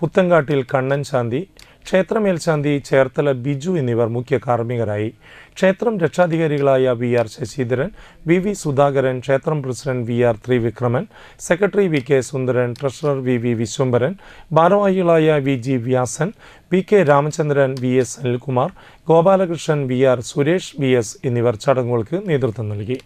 പുത്തങ്കാട്ടിൽ കണ്ണൻ ശാന്തി, ക്ഷേത്രമേൽശാന്തി ചേർത്തല ബിജു എന്നിവർ മുഖ്യ കാർമ്മികരായി. ക്ഷേത്രം രക്ഷാധികാരികളായ V R Sasidharan, V V Sudhakaran, ക്ഷേത്രം president V R Thrivikraman, secretary V K Sundaran, treasurer V V Viswambharan, ഭാരവാഹികളായ V G Vyasan, V K Ramachandran, V S Anilkumar, Gopalakrishnan, V R Suresh, V S എന്നിവർ ചടങ്ങുകൾക്ക് നേതൃത്വം നൽകി.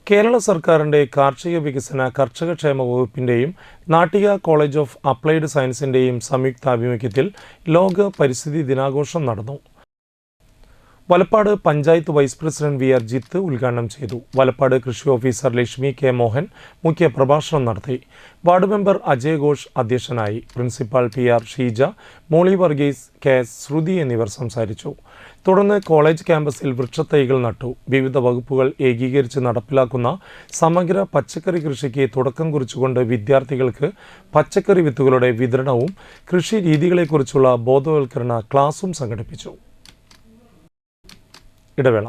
കേരള സർക്കാരിൻ്റെ കാർഷിക വികസന കർഷകക്ഷേമ വകുപ്പിൻ്റെയും നാട്ടിക കോളേജ് ഓഫ് അപ്ലൈഡ് സയൻസിൻ്റെയും സംയുക്താഭിമുഖ്യത്തിൽ ലോക പരിസ്ഥിതി ദിനാഘോഷം നടന്നു. Valappad panchayat vice president V R Jith ഉദ്ഘാടനം ചെയ്തു. വലപ്പാട് കൃഷി ഓഫീസർ ലക്ഷ്മി കെ മോഹൻ മുഖ്യ പ്രഭാഷണം നടത്തി. വാർഡ് മെമ്പർ അജയ് ഘോഷ് അധ്യക്ഷനായി. പ്രിൻസിപ്പാൾ പി ആർ ഷീജ, മോളി വർഗീസ്, കെ എസ് ശ്രുതി എന്നിവർ സംസാരിച്ചു. തുടർന്ന് കോളേജ് ക്യാമ്പസിൽ വൃക്ഷത്തൈകൾ നട്ടു. വിവിധ വകുപ്പുകൾ ഏകീകരിച്ച് നടപ്പിലാക്കുന്ന സമഗ്ര പച്ചക്കറി കൃഷിക്ക് തുടക്കം കുറിച്ചുകൊണ്ട് വിദ്യാർത്ഥികൾക്ക് പച്ചക്കറി വിത്തുകളുടെ വിതരണവും കൃഷി രീതികളെക്കുറിച്ചുള്ള ബോധവൽക്കരണ ക്ലാസും സംഘടിപ്പിച്ചു. ഇടവേള.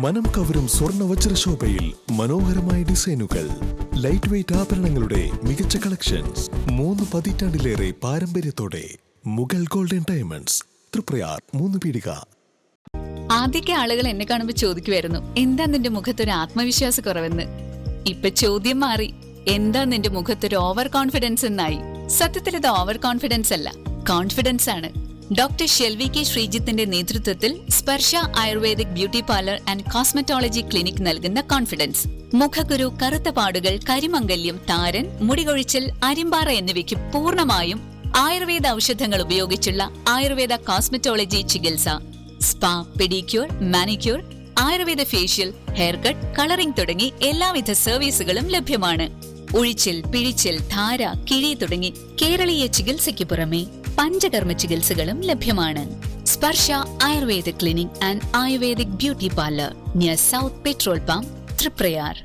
മനം കവരും സ്വർണ്ണ വജ്രശോഭയിൽ മനോഹരമായ ഡിസൈനുകൾ, ലൈറ്റ് വെയ്റ്റ് ആഭരണങ്ങളുടെ മികച്ച കളക്ഷൻസ്, 3 പതിറ്റാണ്ടിലേറെ പാരമ്പര്യത്തോടെ മുഗൾ ഗോൾഡൻ ഡയമണ്ട്സ്, തൃപ്രയാർ 3 പീടിക. ആദ്യമൊക്കെ ആളുകൾ എന്നെ കാണുമ്പോൾ ചോദിക്കുമായിരുന്നു, എന്താ നിന്റെ മുഖത്തൊരു ആത്മവിശ്വാസ കുറവെന്ന്. ഇപ്പൊ ചോദ്യം മാറി, എന്താ നിന്റെ മുഖത്തൊരു ഓവർ കോൺഫിഡൻസ് എന്നായി. സത്യത്തിൽ ഇത് ഓവർ കോൺഫിഡൻസ് അല്ല, കോൺഫിഡൻസ് ആണ്. ഡോക്ടർ ഷെൽവി കെ ശ്രീജിത്തിന്റെ നേതൃത്വത്തിൽ Sparsha ayurvedic beauty parlour and cosmetology clinic നൽകുന്ന കോൺഫിഡൻസ്. മുഖക്കുരു, കറുത്ത പാടുകൾ, കരിമംഗല്യം, താരൻ, മുടികൊഴിച്ചിൽ, അരിമ്പാറ എന്നിവയ്ക്ക് പൂർണ്ണമായും ആയുർവേദ ഔഷധങ്ങൾ ഉപയോഗിച്ചുള്ള ആയുർവേദ കോസ്മെറ്റോളജി ചികിത്സ, spa, pedicure, manicure, Ayurveda facial, hair cut, colouring തുടങ്ങി എല്ലാവിധ സർവീസുകളും ലഭ്യമാണ്. ഉഴിച്ചിൽ, പിഴിച്ചിൽ, ധാര, കിഴി തുടങ്ങി കേരളീയ ചികിത്സയ്ക്ക് പുറമെ പഞ്ചകർമ്മ ചികിത്സകളും ലഭ്യമാണ്. Sparsha Ayurveda clinic and ayurvedic beauty parlour, near south petrol pump, Triprayar.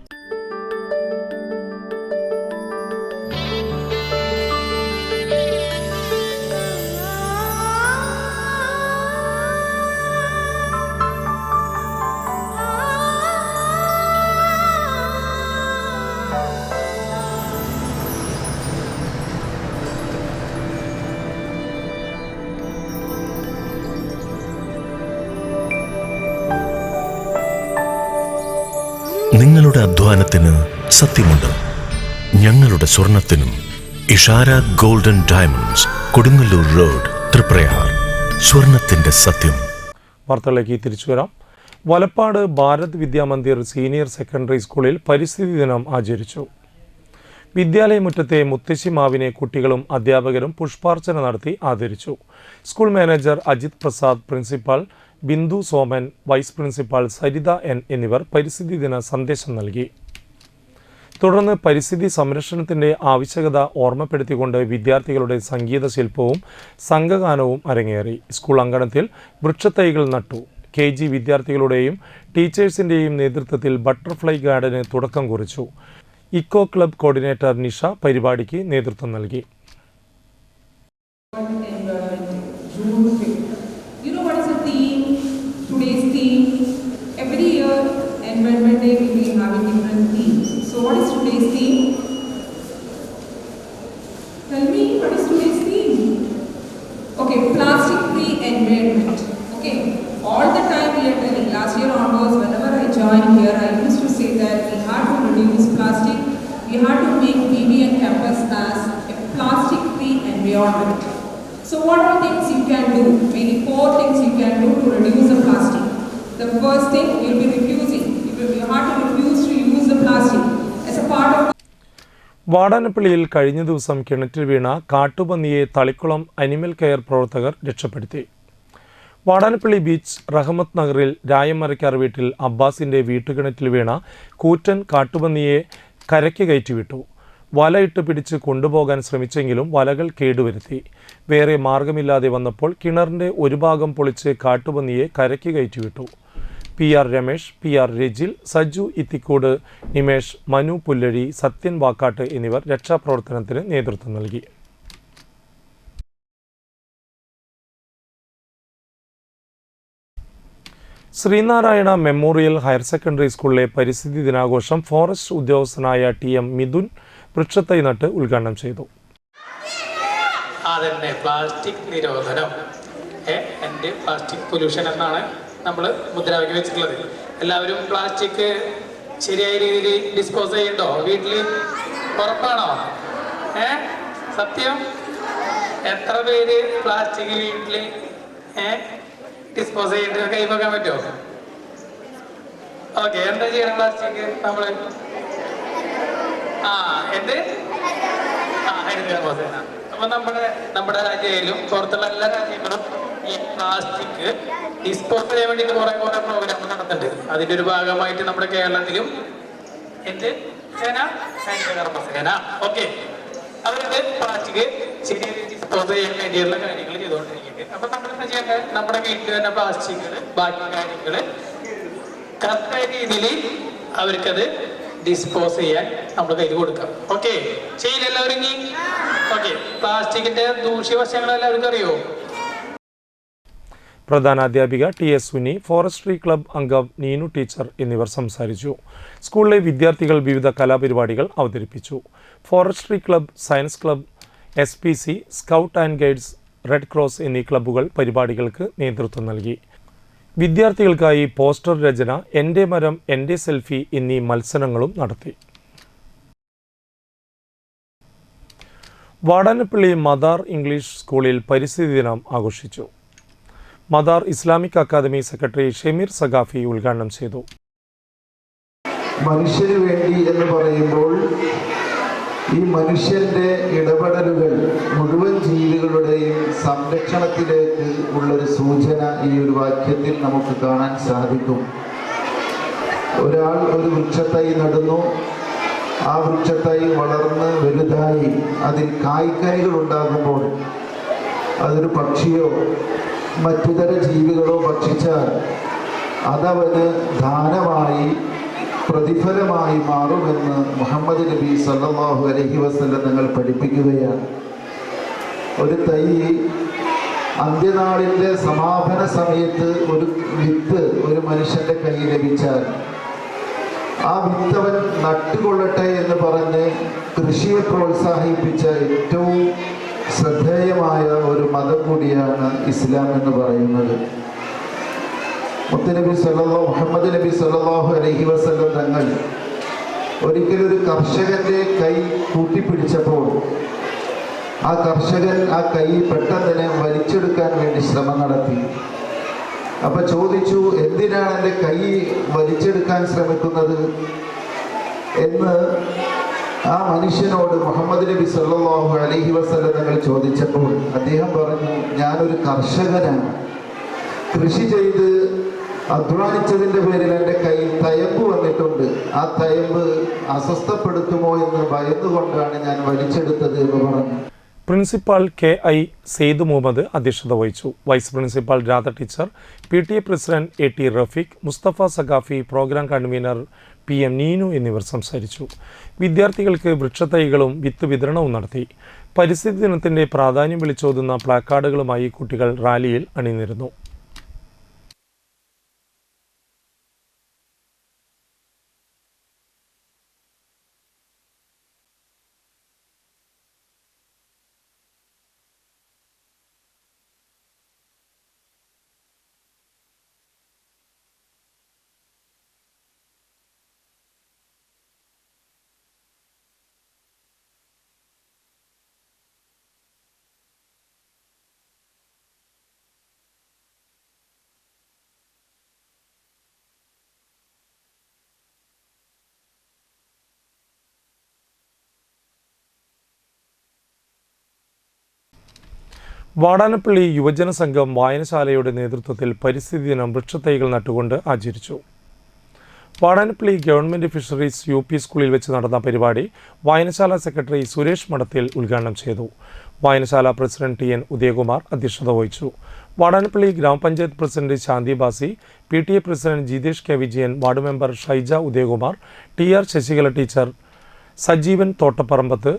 നിങ്ങളുടെ അധ്വാനത്തിന് സത്യമുണ്ട്. ഞങ്ങളുടെ സ്വർണത്തിനും. Ishara golden diamonds, Kodungallur road, Triprayar. സ്വർണത്തിന്റെ സത്യം. വാർത്തകളിലേക്ക് തിരിച്ചു വരാം. വലപ്പാട് ഭാരത് വിദ്യാമന്ദിർ സീനിയർ സെക്കൻഡറി സ്കൂളിൽ പരിസ്ഥിതി ദിനം ആചരിച്ചു. വിദ്യാലയമുറ്റത്തെ മുത്തശ്ശി മാവിനെ കുട്ടികളും അധ്യാപകരും പുഷ്പാർച്ചന നടത്തി ആദരിച്ചു. School manager Ajith Prasad, principal Bindu Soman, vice principal Saritha N എന്നിവർ പരിസ്ഥിതി ദിന സന്ദേശം നൽകി. തുടർന്ന് പരിസ്ഥിതി സംരക്ഷണത്തിൻ്റെ ആവശ്യകത ഓർമ്മപ്പെടുത്തിക്കൊണ്ട് വിദ്യാർത്ഥികളുടെ സംഗീത ശില്പവും സംഘഗാനവും അരങ്ങേറി. സ്കൂൾ അങ്കണത്തിൽ വൃക്ഷത്തൈകൾ നട്ടു. KG വിദ്യാർത്ഥികളുടെയും ടീച്ചേഴ്സിൻ്റെയും നേതൃത്വത്തിൽ ബട്ടർഫ്ലൈ ഗാർഡന് തുടക്കം കുറിച്ചു. ഇക്കോ ക്ലബ് കോർഡിനേറ്റർ നിഷ പരിപാടിക്ക് നേതൃത്വം നൽകി. Environment Day we will have different themes. So what is today's theme? Tell me, what is today's theme? Okay, plastic free environment. Okay, all the time we are telling, last year onwards, whenever I joined here, I used to say that we had to reduce plastic, we had to make BBN campus as a plastic free environment. So what are things you can do? Maybe 4 things you can do to reduce the plastic. The first thing, you will be refusing. You have to refuse to use the plastic as a part of. വാടാനപ്പള്ളിയിൽ കഴിഞ്ഞ ദിവസം കിണറ്റിൽ വീണ കാട്ടുപന്നിയെ Thalikkulam animal care പ്രവർത്തകർ രക്ഷപ്പെടുത്തി. Vadanappally beach Rahmath നഗറിൽ രായമരക്കാർ വീട്ടിൽ അബ്ബാസിൻ്റെ വീട്ടുകിണറ്റിൽ വീണ കൂറ്റൻ കാട്ടുപന്നിയെ കരയ്ക്ക് കയറ്റിവിട്ടു. വലയിട്ട് പിടിച്ച് കൊണ്ടുപോകാൻ ശ്രമിച്ചെങ്കിലും വലകൾ കേടുവരുത്തി. വേറെ മാർഗമില്ലാതെ വന്നപ്പോൾ കിണറിൻ്റെ ഒരു ഭാഗം പൊളിച്ച് കാട്ടുപന്നിയെ കരയ്ക്ക് കയറ്റിവിട്ടു. PR രമേശ്, PR രജിൽ, സജു ഇത്തിക്കോട്, നിമേഷ്, മനു പുല്ലഴി, സത്യൻ വാക്കാട്ട് എന്നിവർ രക്ഷാപ്രവർത്തനത്തിന് നേതൃത്വം നൽകി. ശ്രീനാരായണ മെമ്മോറിയൽ ഹയർ സെക്കൻഡറി സ്കൂളിലെ പരിസ്ഥിതി ദിനാഘോഷം ഫോറസ്റ്റ് ഉദ്യോഗസ്ഥനായ TM മിഥുൻ വൃക്ഷത്തൈ നട്ട് ഉദ്ഘാടനം ചെയ്തു. അതന്നെ പ്ലാസ്റ്റിക് നിരോധനം, എൻ്റെ പ്ലാസ്റ്റിക് പൊല്യൂഷൻ എന്നാണ് നമ്മൾ മുദ്രാവാക്യം വെച്ചിട്ടുള്ളത്. എല്ലാവരും പ്ലാസ്റ്റിക് ശരിയായ രീതിയിൽ ഡിസ്പോസ് ചെയ്യണ്ടോ? വീട്ടിൽ ഉറപ്പാണോ? സത്യം? എത്ര പേര് പ്ലാസ്റ്റിക് വീട്ടിൽ ഡിസ്പോസ് ചെയ്തിട്ട് കൈവക്കാൻ പറ്റുമോ? ഓക്കെ, എന്താ ചെയ്യണം പ്ലാസ്റ്റിക്? നമ്മൾ അപ്പൊ നമ്മുടെ രാജ്യയിലും പുറത്തുള്ള എല്ലാ രാജ്യങ്ങളും ഈ പ്ലാസ്റ്റിക് ഡിസ്പോസ് ചെയ്യാൻ വേണ്ടിയിട്ട് കുറെ പ്രോഗ്രാം നടത്തുന്നുണ്ട്. അതിന്റെ ഒരു ഭാഗമായിട്ട് നമ്മുടെ കേരളത്തിലും കർമ്മസേന അവരത് പ്ലാസ്റ്റിക് ശരിയായി ഡിസ്പോസ് ചെയ്യാൻ വേണ്ടിയുള്ള കാര്യങ്ങൾ ചെയ്തുകൊണ്ടിരിക്കുന്നത്. അപ്പൊ നമ്മളെന്താ ചെയ്യേണ്ടത്? നമ്മുടെ വീട്ടിൽ തന്നെ പ്ലാസ്റ്റിക്കുകൾ ബാക്കി കാര്യങ്ങള് കറക്റ്റായ രീതിയിൽ അവർക്കത് ഡിസ്പോസ് ചെയ്യാൻ നമ്മൾ കയ്യിൽ കൊടുക്കാം. ഓക്കെ, ചെയ്യില്ല എല്ലാവരും? ഓക്കെ, പ്ലാസ്റ്റിക്കിന്റെ ദൂഷ്യവശങ്ങൾ എല്ലാവർക്കും അറിയോ? പ്രധാനാധ്യാപിക TS സുനി, ഫോറസ്ട്രി ക്ലബ് അംഗം നീനു ടീച്ചർ എന്നിവർ സംസാരിച്ചു. സ്കൂളിലെ വിദ്യാർത്ഥികൾ വിവിധ കലാപരിപാടികൾ അവതരിപ്പിച്ചു. Forestry club, science club, SPC, scout and guides, red cross എന്നീ ക്ലബ്ബുകൾ പരിപാടികൾക്ക് നേതൃത്വം നൽകി. വിദ്യാർത്ഥികൾക്കായി പോസ്റ്റർ രചന, എൻ്റെ മരം എൻ്റെ സെൽഫി എന്നീ മത്സരങ്ങളും നടത്തി. വാടാനപ്പള്ളി മദാർ ഇംഗ്ലീഷ് സ്കൂളിൽ പരിസ്ഥിതി ദിനം ആഘോഷിച്ചു. Madar Islamic academy secretary Shameer Saqafi ഉദ്ഘാടനം ചെയ്തു. മനുഷ്യന് വേണ്ടി എന്ന് പറയുമ്പോൾ ഈ മനുഷ്യന്റെ ഇടപെടലുകൾ മുഴുവൻ ജീവികളുടെയും സംരക്ഷണത്തിലേക്ക് ഉള്ളൊരു സൂചന ഈ ഒരു വാക്യത്തിൽ നമുക്ക് കാണാൻ സാധിക്കും. ഒരാൾ ഒരു വൃക്ഷത്തൈ നടുന്നു, ആ വൃക്ഷത്തൈ വളർന്ന് വലുതായി അതിൽ കായ്ക്കനികൾ ഉണ്ടാകുമ്പോൾ അതൊരു പക്ഷിയോ മറ്റുതര ജീവികളോ ഭക്ഷിച്ചാൽ അതവന് ദാനമായി പ്രതിഫലമായി മാറുമെന്ന് മുഹമ്മദ് നബി സല്ലല്ലാഹു അലൈഹി വസല്ലം നിങ്ങൾ പഠിപ്പിക്കുകയാണ്. ഒരു തൈ അന്ത്യനാളിൻ്റെ സമാപന സമയത്ത് ഒരു വിത്ത് ഒരു മനുഷ്യൻ്റെ കയ്യിൽ ലഭിച്ചാൽ ആ വിത്തവൻ നട്ടുകൊള്ളട്ടെ എന്ന് പറഞ്ഞ് കൃഷിയെ പ്രോത്സാഹിപ്പിച്ച ഏറ്റവും ശ്രദ്ധേയമായ ഒരു മതം കൂടിയാണ് ഇസ്ലാം എന്ന് പറയുന്നത്. മുഹമ്മദ് നബി സല്ലല്ലാഹു അലൈഹി വസല്ലം തങ്ങൾ ഒരിക്കലൊരു കർഷകന്റെ കൈ കൂട്ടിപ്പിടിച്ചപ്പോൾ ആ കർഷകൻ ആ കൈ പെട്ടെന്ന് വലിച്ചെടുക്കാൻ വേണ്ടി ശ്രമം നടത്തി. അപ്പൊ ചോദിച്ചു, എന്തിനാണ് എൻ്റെ കൈ വലിച്ചെടുക്കാൻ ശ്രമിക്കുന്നത് എന്ന് ആ മനുഷ്യനോട് മുഹമ്മദ് നബി സല്ലല്ലാഹു അലൈഹി വസല്ലം തങ്ങൾ ചോദിച്ചപ്പോൾ അദ്ദേഹം പറഞ്ഞു, ഞാനൊരു കർഷകനാണ്, കൃഷി ചെയ്ത് അധ്വാനിച്ചതിൻ്റെ പേരിൽ എൻ്റെ കയ്യിൽ തയമ്പ് വന്നിട്ടുണ്ട്, ആ തയമ്പ് അസ്വസ്ഥപ്പെടുത്തുമോ എന്ന് ഭയന്നുകൊണ്ടാണ് ഞാൻ വലിച്ചെടുത്തത് എന്ന് പറഞ്ഞു. പ്രിൻസിപ്പാൾ KI സെയ്ദ് മുഹമ്മദ് അധ്യക്ഷത വഹിച്ചു. Vice principal Radha teacher, PTA president AT Rafeeq, Mustafa Saqafi, programme convener PM Neenu എന്നിവർ സംസാരിച്ചു. വിദ്യാർത്ഥികൾക്ക് വൃക്ഷത്തൈകളും വിത്ത് വിതരണവും നടത്തി. പരിസ്ഥിതി ദിനത്തിൻ്റെ പ്രാധാന്യം വിളിച്ചോതുന്ന പ്ലാക്കാർഡുകളുമായി കുട്ടികൾ റാലിയിൽ അണിനിരന്നു. വാടാനപ്പള്ളി യുവജന സംഘം വായനശാലയുടെ നേതൃത്വത്തിൽ പരിസ്ഥിതി ദിനം വൃക്ഷത്തൈകൾ നട്ടുകൊണ്ട് ആചരിച്ചു. വാടാനപ്പള്ളി ഗവൺമെൻറ് ഫിഷറീസ് UP സ്കൂളിൽ വെച്ച് നടന്ന പരിപാടി വായനശാല സെക്രട്ടറി സുരേഷ് മഠത്തിൽ ഉദ്ഘാടനം ചെയ്തു. വായനശാല പ്രസിഡന്റ് TN ഉദയകുമാർ അധ്യക്ഷത വഹിച്ചു. Vadanappally gramapanchayat president Santhi Basi, PTA president Jithesh K. Vijayan, ward member Shaija Udayakumar, TR Sasikala teacher, Sajeevan Thottapparambath,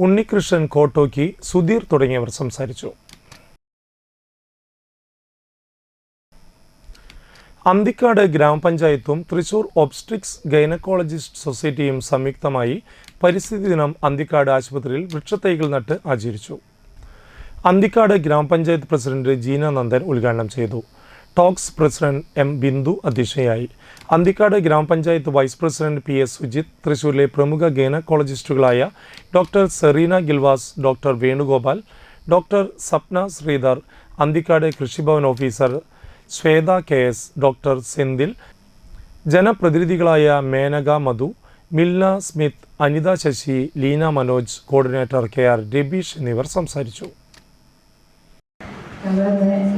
Unnikrishnan Kottokki, Sudheer തുടങ്ങിയവർ സംസാരിച്ചു. അന്തിക്കാട് ഗ്രാമപഞ്ചായത്തും തൃശൂർ ഒബ്സ്ട്രിക്സ് ഗൈനക്കോളജിസ്റ്റ് സൊസൈറ്റിയും സംയുക്തമായി പരിസ്ഥിതി ദിനം അന്തിക്കാട് ആശുപത്രിയിൽ വൃക്ഷത്തൈകൾ നട്ട് ആചരിച്ചു. അന്തിക്കാട് ഗ്രാമപഞ്ചായത്ത് പ്രസിഡന്റ് ജീന നന്ദൻ ഉദ്ഘാടനം ചെയ്തു. Talks president M. ബിന്ദു അധ്യക്ഷയായി. അന്തിക്കാട് ഗ്രാമപഞ്ചായത്ത് വൈസ് പ്രസിഡന്റ് PS. സുജിത്, തൃശൂരിലെ പ്രമുഖ ഗൈനക്കോളജിസ്റ്റുകളായ doctor Serena Gilvas, doctor Venugopal, doctor Sapna Sreedhar, Anthikkad Krishibhavan officer Shweta KS, doctor Senthil, ജനപ്രതിനിധികളായ Menaka Madhu, Milna Smith, Anitha Sasi, Leena Manoj, coordinator KR Rabeesh എന്നിവർ സംസാരിച്ചു.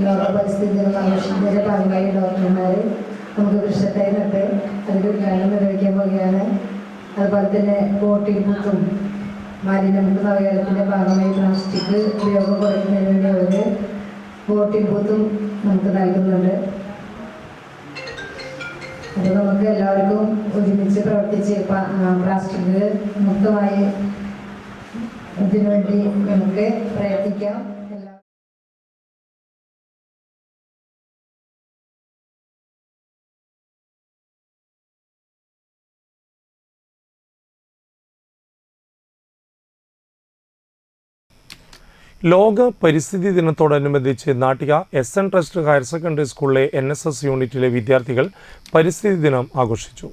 ലോക പരിസ്ഥിതി ദിനം ആഘോഷിക്കുന്നതിന്റെ ഭാഗമായി ഡോക്ടർമാർ നമുക്ക് വൃക്ഷത്തൈ നട്ട് അതിൻ്റെ ഉദ്ഘാടനം നിർവഹിക്കാൻ പോവുകയാണ്. അതുപോലെ തന്നെ ബോട്ടിൽ ബുക്കും മാലിന്യമുക്ത നവകേരളത്തിൻ്റെ ഭാഗമായി പ്ലാസ്റ്റിക് ഉപയോഗം കുറയ്ക്കുന്നതിന് വേണ്ടി അവർ ബോട്ടിൽ ബൂത്തും നമുക്ക് നൽകുന്നുണ്ട്. അത് നമുക്ക് എല്ലാവർക്കും ഒരുമിച്ച് പ്രവർത്തിച്ച് പ്ലാസ്റ്റിക് മുക്തമായി ഇതിനുവേണ്ടി നമുക്ക് പ്രയത്നിക്കാം. ലോക പരിസ്ഥിതി ദിനത്തോടനുബന്ധിച്ച് Nattika SN trust higher secondary സ്കൂളിലെ NSS യൂണിറ്റിലെ വിദ്യാർത്ഥികൾ പരിസ്ഥിതി ദിനം ആഘോഷിച്ചു.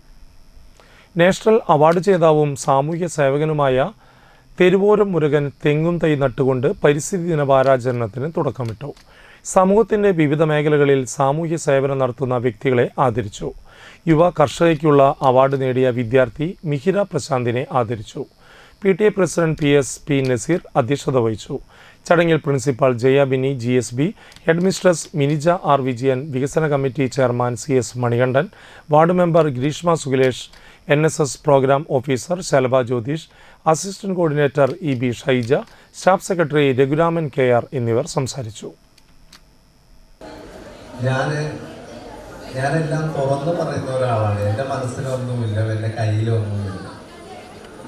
നാഷണൽ അവാർഡ് ജേതാവും സാമൂഹ്യ സേവകനുമായ തെരുവോരം മുരുകൻ തെങ്ങും തൈ നട്ടുകൊണ്ട് പരിസ്ഥിതി ദിന വാരാചരണത്തിന് തുടക്കമിട്ടു. സമൂഹത്തിൻ്റെ വിവിധ മേഖലകളിൽ സാമൂഹ്യ സേവനം നടത്തുന്ന വ്യക്തികളെ ആദരിച്ചു. യുവ കർഷകയ്ക്കുള്ള അവാർഡ് നേടിയ വിദ്യാർത്ഥി മിഹിര പ്രശാന്തിനെ ആദരിച്ചു. PTA president PS. P. Naseer അധ്യക്ഷത വഹിച്ചു. ചടങ്ങിൽ principal Jaya Bini GSB, headmistress Minija R. Vijayan, വികസന committee chairman CS. Manikandan, ward member Greeshma Sukhilesh, NSS programme officer Shalabha Jyothish, assistant coordinator EB. Shyja, staff secretary Raghuraman KR എന്നിവർ സംസാരിച്ചു. ഞാനെല്ലാം തുറന്നു പറയുന്ന ഒരാളാണ്. എൻ്റെ മനസ്സിലൊന്നുമില്ല, എൻ്റെ കയ്യിലൊന്നുമില്ല.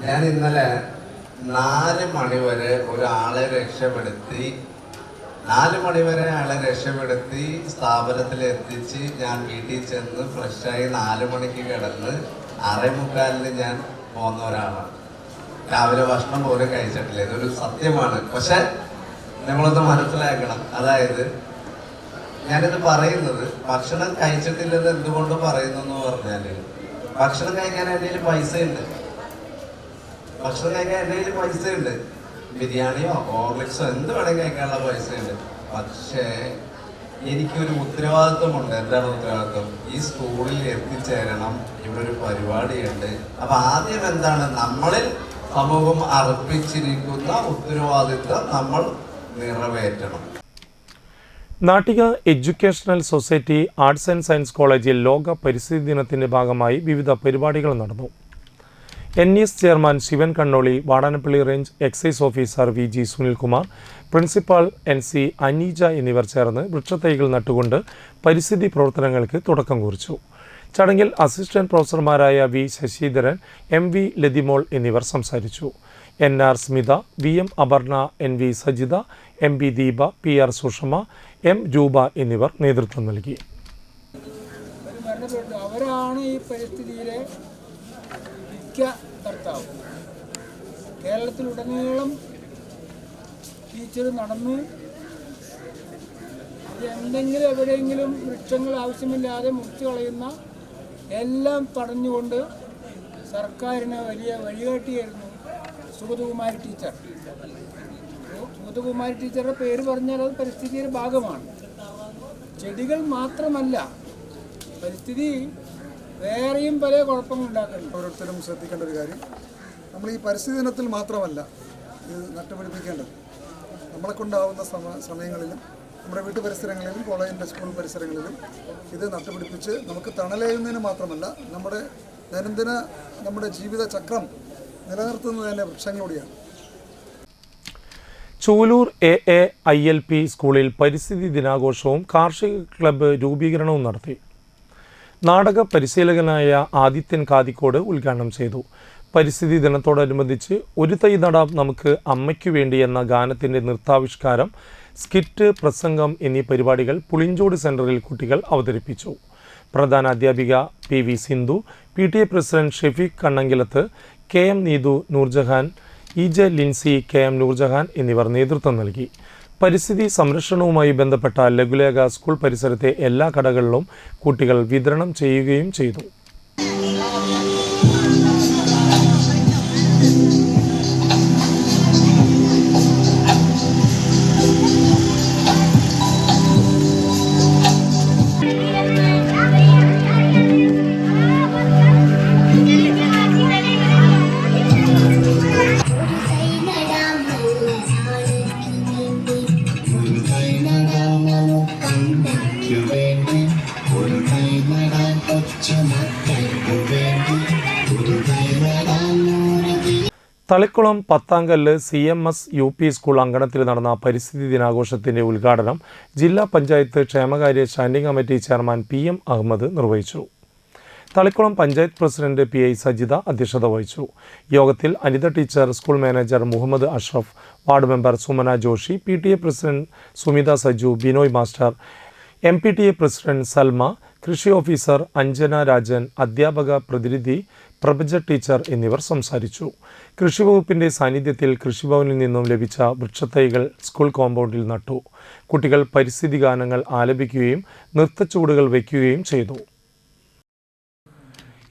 ഞാൻ ഇന്നലെ 4 മണിവരെ ഒരാളെ രക്ഷപ്പെടുത്തി 4 മണിവരെ ആളെ രക്ഷപ്പെടുത്തി സ്ഥാപനത്തിൽ എത്തിച്ച് ഞാൻ വീട്ടിൽ ചെന്ന് ഫ്രഷായി 4 മണിക്ക് കിടന്ന് 6:45 ഞാൻ പോകുന്ന ഒരാളാണ്. രാവിലെ ഭക്ഷണം പോലും കഴിച്ചിട്ടില്ല. ഇതൊരു സത്യമാണ്. പക്ഷെ നിങ്ങളൊന്ന് മനസ്സിലാക്കണം. അതായത് ഞാനിത് പറയുന്നത് ഭക്ഷണം കഴിച്ചിട്ടില്ലെന്ന് എന്തുകൊണ്ട് പറയുന്നു എന്ന് പറഞ്ഞാൽ, ഭക്ഷണം കഴിക്കാൻ എൻ്റെ കയ്യിൽ പൈസ ഉണ്ട്. ഭക്ഷണം കഴിക്കാൻ എൻ്റെ കയ്യിൽ പൈസ ഉണ്ട്, ബിരിയാണിയോ ഹോർലിക്സോ എന്ത് വേണമെങ്കിൽ കഴിക്കാനുള്ള പൈസ ഉണ്ട്. പക്ഷേ എനിക്കൊരു ഉത്തരവാദിത്വമുണ്ട്. എന്താണ് ഉത്തരവാദിത്വം? ഈ സ്കൂളിൽ എത്തിച്ചേരണം, ഇവിടെ ഒരു പരിപാടിയുണ്ട്. അപ്പൊ ആദ്യം എന്താണ്, നമ്മളിൽ സമൂഹം അർപ്പിച്ചിരിക്കുന്ന ഉത്തരവാദിത്വം നമ്മൾ നിറവേറ്റണം. Nattika educational society arts and science കോളേജിൽ ലോക പരിസ്ഥിതി ദിനത്തിൻ്റെ ഭാഗമായി വിവിധ പരിപാടികൾ നടന്നു. NES chairman Sivan Kannoli, Vadanappally range excise officer VG Sunilkumar, principal NC Aneeja എന്നിവർ ചേർന്ന് വൃക്ഷത്തൈകൾ നട്ടുകൊണ്ട് പരിസ്ഥിതി പ്രവർത്തനങ്ങൾക്ക് തുടക്കം കുറിച്ചു. ചടങ്ങിൽ അസിസ്റ്റന്റ് പ്രൊഫസർമാരായ V ശശിധരൻ, MV ലതിമോൾ എന്നിവർ സംസാരിച്ചു. NR Smitha, VM Aparna, NV Sajitha, MB Deepa, PR Sushma, M രൂപ എന്നിവർ നേതൃത്വം നൽകി. അവരാണ് ഈ പരിസ്ഥിതിയിലെ മുഖ്യ കർത്താവ്. കേരളത്തിലുടനീളം ടീച്ചർ നടന്ന് എന്തെങ്കിലും എവിടെയെങ്കിലും വൃക്ഷങ്ങൾ ആവശ്യമില്ലാതെ മുറിച്ചു കളയുന്ന എല്ലാം തടഞ്ഞുകൊണ്ട് സർക്കാരിന് വലിയ വഴികാട്ടിയായിരുന്നു സുഗതകുമാരി ടീച്ചർ. സുഗതകുമാരി ടീച്ചറുടെ പേര് പറഞ്ഞാൽ അത് പരിസ്ഥിതിയുടെ ഭാഗമാണ്. ചെടികൾ മാത്രമല്ല, പരിസ്ഥിതി വേറെയും പല കുഴപ്പങ്ങളുണ്ടാക്കുന്നുണ്ട്. ഓരോരുത്തരും ശ്രദ്ധിക്കേണ്ട ഒരു കാര്യം, നമ്മൾ ഈ പരിസ്ഥിതി ദിനത്തിൽ മാത്രമല്ല ഇത് നട്ടുപിടിപ്പിക്കേണ്ടത്. നമ്മളെ കൊണ്ടാവുന്ന സമയങ്ങളിലും നമ്മുടെ വീട്ടു പരിസരങ്ങളിലും കോളേജിൻ്റെ സ്കൂൾ പരിസരങ്ങളിലും ഇത് നട്ടുപിടിപ്പിച്ച് നമുക്ക് തണലേകുന്നതിന് മാത്രമല്ല നമ്മുടെ ദൈനംദിന നമ്മുടെ ജീവിത ചക്രം നിലനിർത്തുന്നത് തന്നെ വൃക്ഷങ്ങളിലൂടെയാണ്. ചൂലൂർ AAILP സ്കൂളിൽ പരിസ്ഥിതി ദിനാഘോഷവും കാർഷിക ക്ലബ്ബ് രൂപീകരണവും നടത്തി. നാടക പരിശീലകനായ ആദിത്യൻ കാതിക്കോട് ഉദ്ഘാടനം ചെയ്തു. പരിസ്ഥിതി ദിനത്തോടനുബന്ധിച്ച് ഒരു തൈ നടാം നമുക്ക് അമ്മയ്ക്കു വേണ്ടി എന്ന ഗാനത്തിൻ്റെ നൃത്താവിഷ്കാരം, സ്കിറ്റ്, പ്രസംഗം എന്നീ പരിപാടികൾ പുളിഞ്ചോട് സെൻറ്ററിൽ കുട്ടികൾ അവതരിപ്പിച്ചു. പ്രധാന അധ്യാപിക PV Sindhu, PTA president Shefeeq Kannankilath, KM Neethu, Noorjahan, EJ Lincy, KM Noorjahan എന്നിവർ നേതൃത്വം നൽകി. പരിസ്ഥിതി സംരക്ഷണവുമായി ബന്ധപ്പെട്ട ലഘുലേഖ സ്കൂൾ പരിസരത്തെ എല്ലാ കടകളിലും കുട്ടികൾ വിതരണം ചെയ്യുകയും ചെയ്തു. Thalikulam Pathankallu CMS UP school അങ്കണത്തിൽ നടന്ന പരിസ്ഥിതി ദിനാഘോഷത്തിൻ്റെ ഉദ്ഘാടനം ജില്ലാ പഞ്ചായത്ത് ക്ഷേമകാര്യ standing committee chairman PM Ahmed നിർവഹിച്ചു. തളിക്കുളം പഞ്ചായത്ത് പ്രസിഡന്റ് PI സജിത അധ്യക്ഷത വഹിച്ചു. യോഗത്തിൽ Anitha teacher, school manager Muhammad Ashraf, ward member Sumana Joshi, PTA president Sumitha Saju, Binoy master, MPTA president Salma, കൃഷി ഓഫീസർ അഞ്ജന രാജൻ, അധ്യാപക പ്രതിനിധി പ്രഭജ ടീച്ചർ എന്നിവർ സംസാരിച്ചു. കൃഷിവകുപ്പിൻ്റെ സാന്നിധ്യത്തിൽ കൃഷിഭവനിൽ നിന്നും ലഭിച്ച വൃക്ഷത്തൈകൾ സ്കൂൾ കോമ്പൗണ്ടിൽ നട്ടു. കുട്ടികൾ പരിസ്ഥിതി ഗാനങ്ങൾ ആലപിക്കുകയും നൃത്തച്ചുവടുകൾ വയ്ക്കുകയും ചെയ്തു.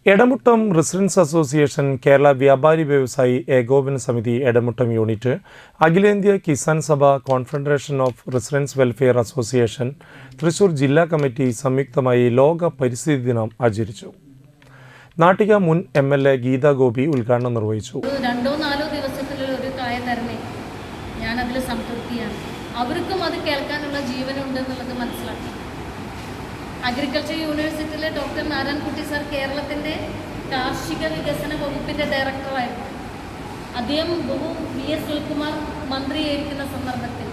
എടമുട്ടം റെസിഡൻസ് അസോസിയേഷൻ, കേരള വ്യാപാരി വ്യവസായി ഏകോപന സമിതി എടമുട്ടം യൂണിറ്റ്, അഖിലേന്ത്യാ Kisan Sabha, confederation of residence welfare association, Thrissur ജില്ലാ കമ്മിറ്റി സംയുക്തമായി ലോക പരിസ്ഥിതി ദിനം ആചരിച്ചു. നാട്ടിക മുൻ MLA ഗീതാ ഗോപി ഉദ്ഘാടനം നിർവഹിച്ചു. 2-4 ദിവസത്തിലുള്ള ഒരു കായ തരണേ, ഞാനതിൽ സംതൃപ്തിയാണ്. അവർക്കും അത് കേൾക്കാനുള്ള ജീവനുണ്ടെന്നുള്ളത് മനസ്സിലാക്കി. അഗ്രികൾച്ചർ യൂണിവേഴ്സിറ്റിയിലെ ഡോക്ടർ നാരായൺകുട്ടി സാർ കേരളത്തിൻ്റെ കാർഷിക വികസന വകുപ്പിൻ്റെ ഡയറക്ടറായിരുന്നു. അദ്ദേഹം VS സുനിൽകുമാർ മന്ത്രിയായിരിക്കുന്ന സന്ദർഭത്തിൽ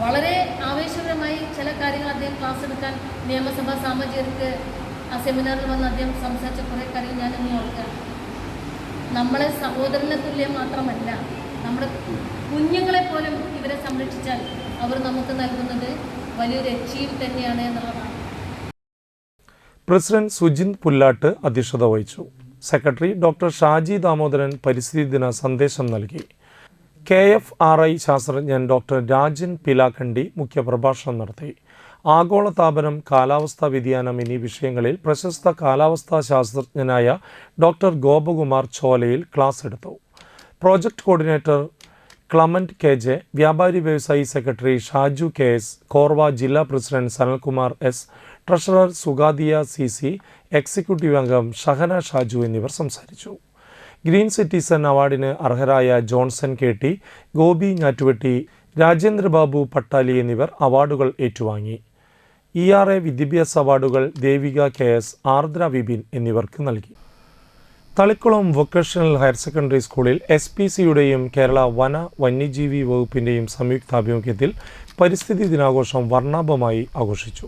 വളരെ ആവേശകരമായി ചില കാര്യങ്ങൾ അദ്ദേഹം ക്ലാസ് എടുക്കാൻ നിയമസഭാ സാമാജികർക്ക് ആ സെമിനാറിൽ വന്ന് അദ്ദേഹം സംസാരിച്ച കുറേ കാര്യം ഞാനൊന്ന് ഓർക്കുകയാണ്. നമ്മളെ സഹോദരനെ തുല്യം മാത്രമല്ല, നമ്മുടെ കുഞ്ഞുങ്ങളെ പോലും ഇവരെ സംരക്ഷിച്ചാൽ അവർ നമുക്ക് നൽകുന്നത് വലിയൊരു അച്ചീവ് തന്നെയാണ് എന്നുള്ളതാണ്. പ്രസിഡന്റ് സുജിത് പുല്ലാട്ട് അധ്യക്ഷത വഹിച്ചു. സെക്രട്ടറി ഡോക്ടർ ഷാജി ദാമോദരൻ പരിസ്ഥിതി ദിന സന്ദേശം നൽകി. KFRI ശാസ്ത്രജ്ഞൻ ഡോക്ടർ രാജൻ പിലാക്കണ്ടി മുഖ്യപ്രഭാഷണം നടത്തി. ആഗോളതാപനം, കാലാവസ്ഥാ വ്യതിയാനം എന്നീ വിഷയങ്ങളിൽ പ്രശസ്ത കാലാവസ്ഥാ ശാസ്ത്രജ്ഞനായ ഡോക്ടർ ഗോപകുമാർ ചോലയിൽ ക്ലാസ് എടുത്തു. പ്രോജക്ട് കോർഡിനേറ്റർ ക്ലമന്റ് KJ, വ്യാപാരി വ്യവസായി സെക്രട്ടറി ഷാജു KS, കോർവ ജില്ലാ president Sanalkumar S, treasurer Sugadiya CC, executive അംഗം ഷഹന ഷാജു എന്നിവർ സംസാരിച്ചു. ഗ്രീൻ സിറ്റിസൺ അവാർഡിന് അർഹരായ ജോൺസൺ KT, ഗോപി ഞാറ്റുവെട്ടി, രാജേന്ദ്രബാബു പട്ടാലി എന്നിവർ അവാർഡുകൾ ഏറ്റുവാങ്ങി. ERA വിദ്യാഭ്യാസ അവാർഡുകൾ ദേവിക KS, ആർദ്ര വിപിൻ എന്നിവർക്ക് നൽകി. തളിക്കുളം വൊക്കേഷണൽ ഹയർ സെക്കൻഡറി സ്കൂളിൽ SPCയുടെയും കേരള വന്യജീവി വകുപ്പിൻ്റെയും സംയുക്താഭിമുഖ്യത്തിൽ പരിസ്ഥിതി ദിനാഘോഷം വർണ്ണാഭമായി ആഘോഷിച്ചു.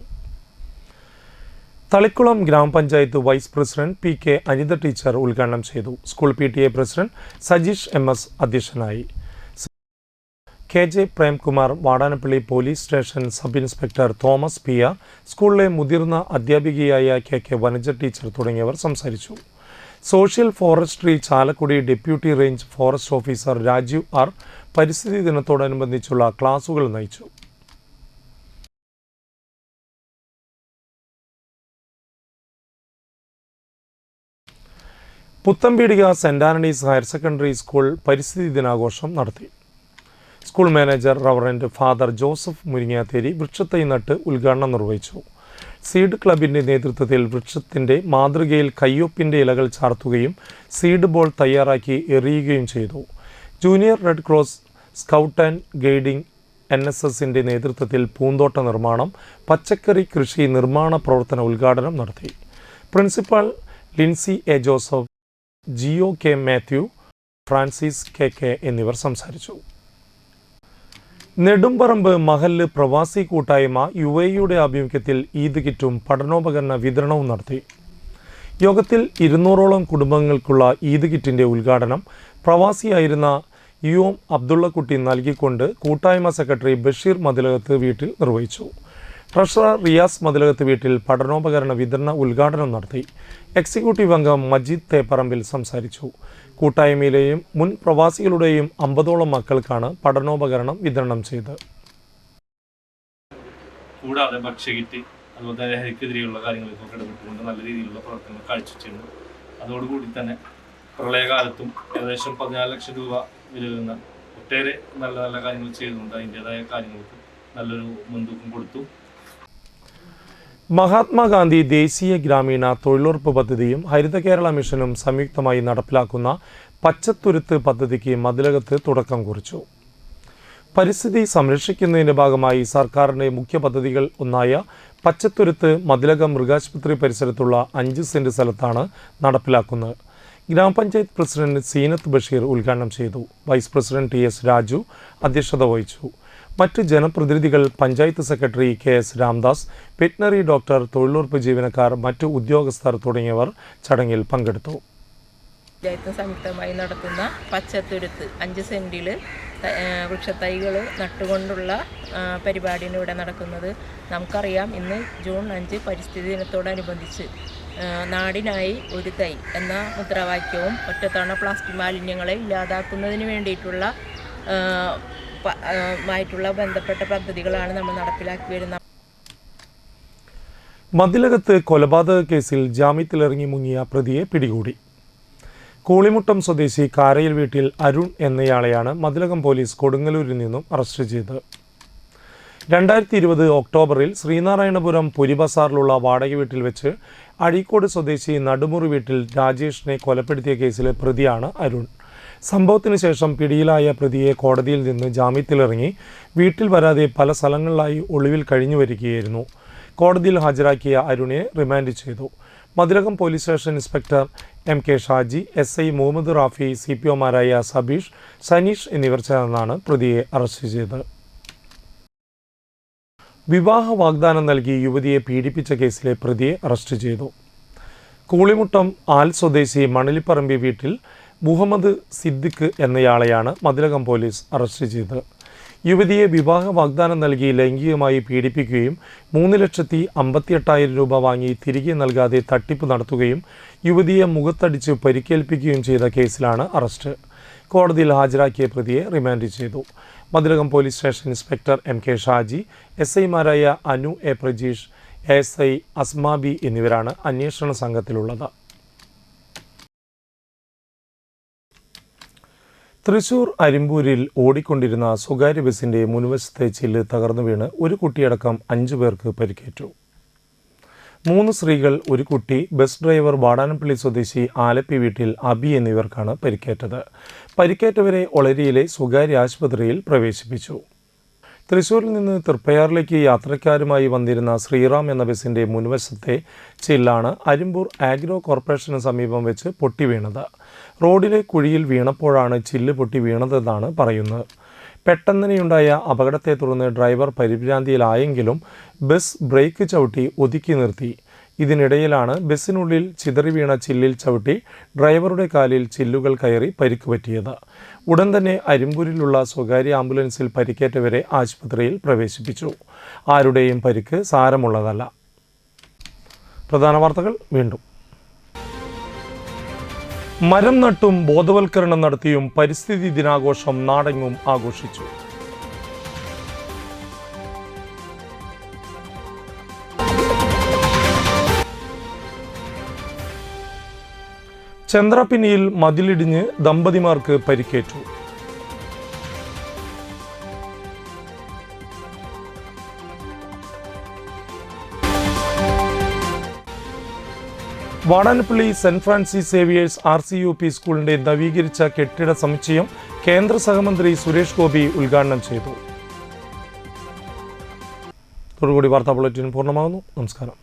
Thalikulam Gramapanchayat vice president PK Anitha teacher ഉദ്ഘാടനം ചെയ്തു. School PTA president Sajeesh MS അധ്യക്ഷനായി. KJ Premkumar, Vadanappally police station sub inspector Thomas PR, സ്കൂളിലെ മുതിർന്ന അധ്യാപികയായ KK വനജ ടീച്ചർ തുടങ്ങിയവർ സംസാരിച്ചു. Social forestry Chalakudy deputy range forest officer Rajeev R പരിസ്ഥിതി ദിനത്തോടനുബന്ധിച്ചുള്ള ക്ലാസുകൾ നയിച്ചു. Puthampeedika saint Antony's higher secondary school പരിസ്ഥിതി ദിനാഘോഷം നടത്തി. School manager reverend father Joseph Muringathery വൃക്ഷത്തൈ നട്ട് ഉദ്ഘാടനം നിർവഹിച്ചു. സീഡ് ക്ലബിൻ്റെ നേതൃത്വത്തിൽ വൃക്ഷത്തിൻ്റെ മാതൃകയിൽ കയ്യൊപ്പിൻ്റെ ഇലകൾ ചാർത്തുകയും സീഡ് ബോൾ തയ്യാറാക്കി എറിയുകയും ചെയ്തു. Junior red cross, scout and guiding, NSSൻ്റെ നേതൃത്വത്തിൽ പൂന്തോട്ട നിർമ്മാണം, പച്ചക്കറി കൃഷി നിർമ്മാണ പ്രവർത്തന ഉദ്ഘാടനം നടത്തി. Principal Lincy A Joseph, GO K Mathew, Francis KK എന്നിവർ സംസാരിച്ചു. നെടുമ്പറമ്പ് മഹല്ല് പ്രവാസി കൂട്ടായ്മ UAEയുടെ ആഭിമുഖ്യത്തിൽ ഈദ് കിറ്റും പഠനോപകരണ വിതരണവും നടത്തി. യോഗത്തിൽ 200ഓളം കുടുംബങ്ങൾക്കുള്ള ഈദ് കിറ്റിൻ്റെ ഉദ്ഘാടനം പ്രവാസിയായിരുന്ന UM അബ്ദുള്ളക്കുട്ടി നൽകിക്കൊണ്ട് കൂട്ടായ്മ സെക്രട്ടറി ബഷീർ മതിലകത്ത് വീട്ടിൽ നിർവഹിച്ചു. ട്രഷറർ റിയാസ് മതിലകത്ത് വീട്ടിൽ പഠനോപകരണ വിതരണ ഉദ്ഘാടനം നടത്തി. എക്സിക്യൂട്ടീവ് അംഗം മജീദ് തേപ്പറമ്പിൽ സംസാരിച്ചു. കൂട്ടായ്മയിലെയും മുൻ പ്രവാസികളുടെയും 50ഓളം മക്കൾക്കാണ് പഠനോപകരണം വിതരണം ചെയ്തത്. കൂടാതെ ഭക്ഷ്യകിറ്റ്, അതുപോലെ തന്നെ ലഹരിക്കെതിരെയുള്ള കാര്യങ്ങളിലൊക്കെ ഇടപെട്ടുകൊണ്ട് നല്ല രീതിയിലുള്ള പ്രവർത്തനങ്ങൾ കാഴ്ചവെച്ചിട്ടുണ്ട്. അതോടുകൂടി തന്നെ പ്രളയകാലത്തും ഏകദേശം 14 ലക്ഷം രൂപ വില വരുന്ന ഒട്ടേറെ നല്ല നല്ല കാര്യങ്ങൾ ചെയ്തുകൊണ്ട് അതിൻ്റെതായ കാര്യങ്ങൾക്ക് നല്ലൊരു മുൻതൂക്കം കൊടുത്തു. മഹാത്മാഗാന്ധി ദേശീയ ഗ്രാമീണ തൊഴിലുറപ്പ് പദ്ധതിയും ഹരിത കേരള മിഷനും സംയുക്തമായി നടപ്പിലാക്കുന്ന പച്ചത്തുരുത്ത് പദ്ധതിക്ക് മതിലകത്ത് തുടക്കം കുറിച്ചു. പരിസ്ഥിതി സംരക്ഷിക്കുന്നതിൻ്റെ ഭാഗമായി സർക്കാരിൻ്റെ മുഖ്യ പദ്ധതികൾ ഒന്നായ പച്ചത്തുരുത്ത് മതിലകം മൃഗാശുപത്രി പരിസരത്തുള്ള 5 സെന്റ് സ്ഥലത്താണ് നടപ്പിലാക്കുന്നത്. ഗ്രാമപഞ്ചായത്ത് പ്രസിഡന്റ് സീനത്ത് ബഷീർ ഉദ്ഘാടനം ചെയ്തു. വൈസ് പ്രസിഡന്റ് TS രാജു അധ്യക്ഷത വഹിച്ചു. മറ്റ് ജനപ്രതിനിധികൾ, panchayat secretary KS Ramdas, veterinary doctor, തൊഴിലുറപ്പ് ജീവനക്കാർ, മറ്റ് ഉദ്യോഗസ്ഥർ തുടങ്ങിയവർ ചടങ്ങിൽ പങ്കെടുത്തു. പഞ്ചായത്ത് സംയുക്തമായി നടത്തുന്ന പച്ചത്തുരുത്ത് 5 സെന്റിൽ വൃക്ഷത്തൈകൾ നട്ടുകൊണ്ടുള്ള പരിപാടിയാണ് ഇവിടെ നടക്കുന്നത്. നമുക്കറിയാം, ഇന്ന് ജൂൺ 5 പരിസ്ഥിതി ദിനത്തോടനുബന്ധിച്ച് നാടിനായി ഒരു തൈ എന്ന മുദ്രാവാക്യവും ഒറ്റത്തവണ പ്ലാസ്റ്റിക് മാലിന്യങ്ങളെ ഇല്ലാതാക്കുന്നതിന് വേണ്ടിയിട്ടുള്ള ബന്ധപ്പെട്ട പദ്ധതികളാണ് നമ്മൾ നടപ്പിലാക്കി വരുന്നത്. മതിലകത്ത് കൊലപാതക കേസിൽ ജാമ്യത്തിലിറങ്ങി മുങ്ങിയ പ്രതിയെ പിടികൂടി. കൂളിമുട്ടം സ്വദേശി കാരയിൽ വീട്ടിൽ അരുൺ എന്നയാളെയാണ് മതിലകം പോലീസ് കൊടുങ്ങല്ലൂരിൽ നിന്നും അറസ്റ്റ് ചെയ്തത്. 2020 ഒക്ടോബറിൽ ശ്രീനാരായണപുരം പുരിബസാറിലുള്ള വാടക വീട്ടിൽ വെച്ച് അഴീക്കോട് സ്വദേശി നടുമുറി വീട്ടിൽ രാജേഷിനെ കൊലപ്പെടുത്തിയ കേസിലെ പ്രതിയാണ് അരുൺ. സംഭവത്തിന് ശേഷം പിടിയിലായ പ്രതിയെ കോടതിയിൽ നിന്ന് ജാമ്യത്തിലിറങ്ങി വീട്ടിൽ വരാതെ പല സ്ഥലങ്ങളിലായി ഒളിവിൽ കഴിഞ്ഞു വരികയായിരുന്നു. കോടതിയിൽ ഹാജരാക്കിയ അരുണിനെ റിമാൻഡ് ചെയ്തു. Mathilakam police station inspector MK Shaji, SI Muhammad Rafi, CPOമാരായ സബീഷ്, സനീഷ് എന്നിവർ ചേർന്നാണ് പ്രതിയെ അറസ്റ്റ് ചെയ്തത്. വിവാഹ വാഗ്ദാനം നൽകി യുവതിയെ പീഡിപ്പിച്ച കേസിലെ പ്രതിയെ അറസ്റ്റ് ചെയ്തു. കൂളിമുട്ടം ആൽ സ്വദേശി മണലിപ്പറമ്പി വീട്ടിൽ മുഹമ്മദ് സിദ്ദിഖ് എന്നയാളെയാണ് മതിലകം പോലീസ് അറസ്റ്റ് ചെയ്തത്. യുവതിയെ വിവാഹ വാഗ്ദാനം നൽകി ലൈംഗികമായി പീഡിപ്പിക്കുകയും 3,58,000 രൂപ വാങ്ങി തിരികെ നൽകാതെ തട്ടിപ്പ് നടത്തുകയും യുവതിയെ മുഖത്തടിച്ച് പരിക്കേൽപ്പിക്കുകയും ചെയ്ത കേസിലാണ് അറസ്റ്റ്. കോടതിയിൽ ഹാജരാക്കിയ പ്രതിയെ റിമാൻഡ് ചെയ്തു. Mathilakam police station inspector MK Shaji, SI-മാരായ അനു A പ്രജീഷ്, ASI അസ്മാബി എന്നിവരാണ് അന്വേഷണ സംഘത്തിലുള്ളത്. തൃശൂർ അരിമ്പൂരിൽ ഓടിക്കൊണ്ടിരുന്ന സ്വകാര്യ ബസിന്റെ മുൻവശത്തെ ചില്ല് തകർന്നു വീണ് ഒരു കുട്ടിയടക്കം 5 പേർക്ക് പരിക്കേറ്റു. 3 സ്ത്രീകൾ, ഒരു കുട്ടി, ബസ് ഡ്രൈവർ, വാടാനപ്പള്ളി സ്വദേശി ആലപ്പി വീട്ടിൽ അബി എന്നിവർക്കാണ് പരിക്കേറ്റത്. പരിക്കേറ്റവരെ ഒളരിയിലെ സ്വകാര്യ ആശുപത്രിയിൽ പ്രവേശിപ്പിച്ചു. തൃശൂരിൽ നിന്ന് തൃപ്പയാറിലേക്ക് യാത്രക്കാരുമായി വന്നിരുന്ന ശ്രീറാം എന്ന ബസിന്റെ മുൻവശത്തെ ചില്ലാണ് അരിമ്പൂർ ആഗ്രോ കോർപ്പറേഷന് സമീപം വെച്ച് പൊട്ടി വീണത്. റോഡിലെ കുഴിയിൽ വീണപ്പോഴാണ് ചില്ല് പൊട്ടി വീണതെന്നാണ് പറയുന്നത്. പെട്ടെന്നിനെയുണ്ടായ അപകടത്തെ തുടർന്ന് ഡ്രൈവർ പരിഭ്രാന്തിയിലായെങ്കിലും ബസ് ബ്രേക്ക് ചവിട്ടി ഒതുക്കി നിർത്തി. ഇതിനിടയിലാണ് ബസ്സിനുള്ളിൽ ചിതറി വീണ ചില്ലിൽ ചവിട്ടി ഡ്രൈവറുടെ കാലിൽ ചില്ലുകൾ കയറി പരിക്ക് പറ്റിയത്. ഉടൻ തന്നെ അരിമ്പൂരിലുള്ള സ്വകാര്യ ആംബുലൻസിൽ പരിക്കേറ്റവരെ ആശുപത്രിയിൽ പ്രവേശിപ്പിച്ചു. ആരുടെയും പരിക്ക് സാരമുള്ളതല്ല. പ്രധാന വാർത്തകൾ വീണ്ടും. മരം നട്ടും ബോധവൽക്കരണം നടത്തിയും പരിസ്ഥിതി ദിനാഘോഷം നാടെങ്ങും ആഘോഷിച്ചു. ചന്ദ്രപ്പിന്നിയിൽ മതിലിടിഞ്ഞ് ദമ്പതിമാർക്ക് പരിക്കേറ്റു. Vadanappally saint Francis Xavier's RCUP സ്കൂളിന്റെ നവീകരിച്ച കെട്ടിട സമുച്ചയം കേന്ദ്ര സഹമന്ത്രി സുരേഷ് ഗോപി ഉദ്ഘാടനം ചെയ്തു. ഇതോടുകൂടി വാർത്താ ബുള്ളറ്റിൻ പൂർണ്ണമാകുന്നു. നമസ്കാരം.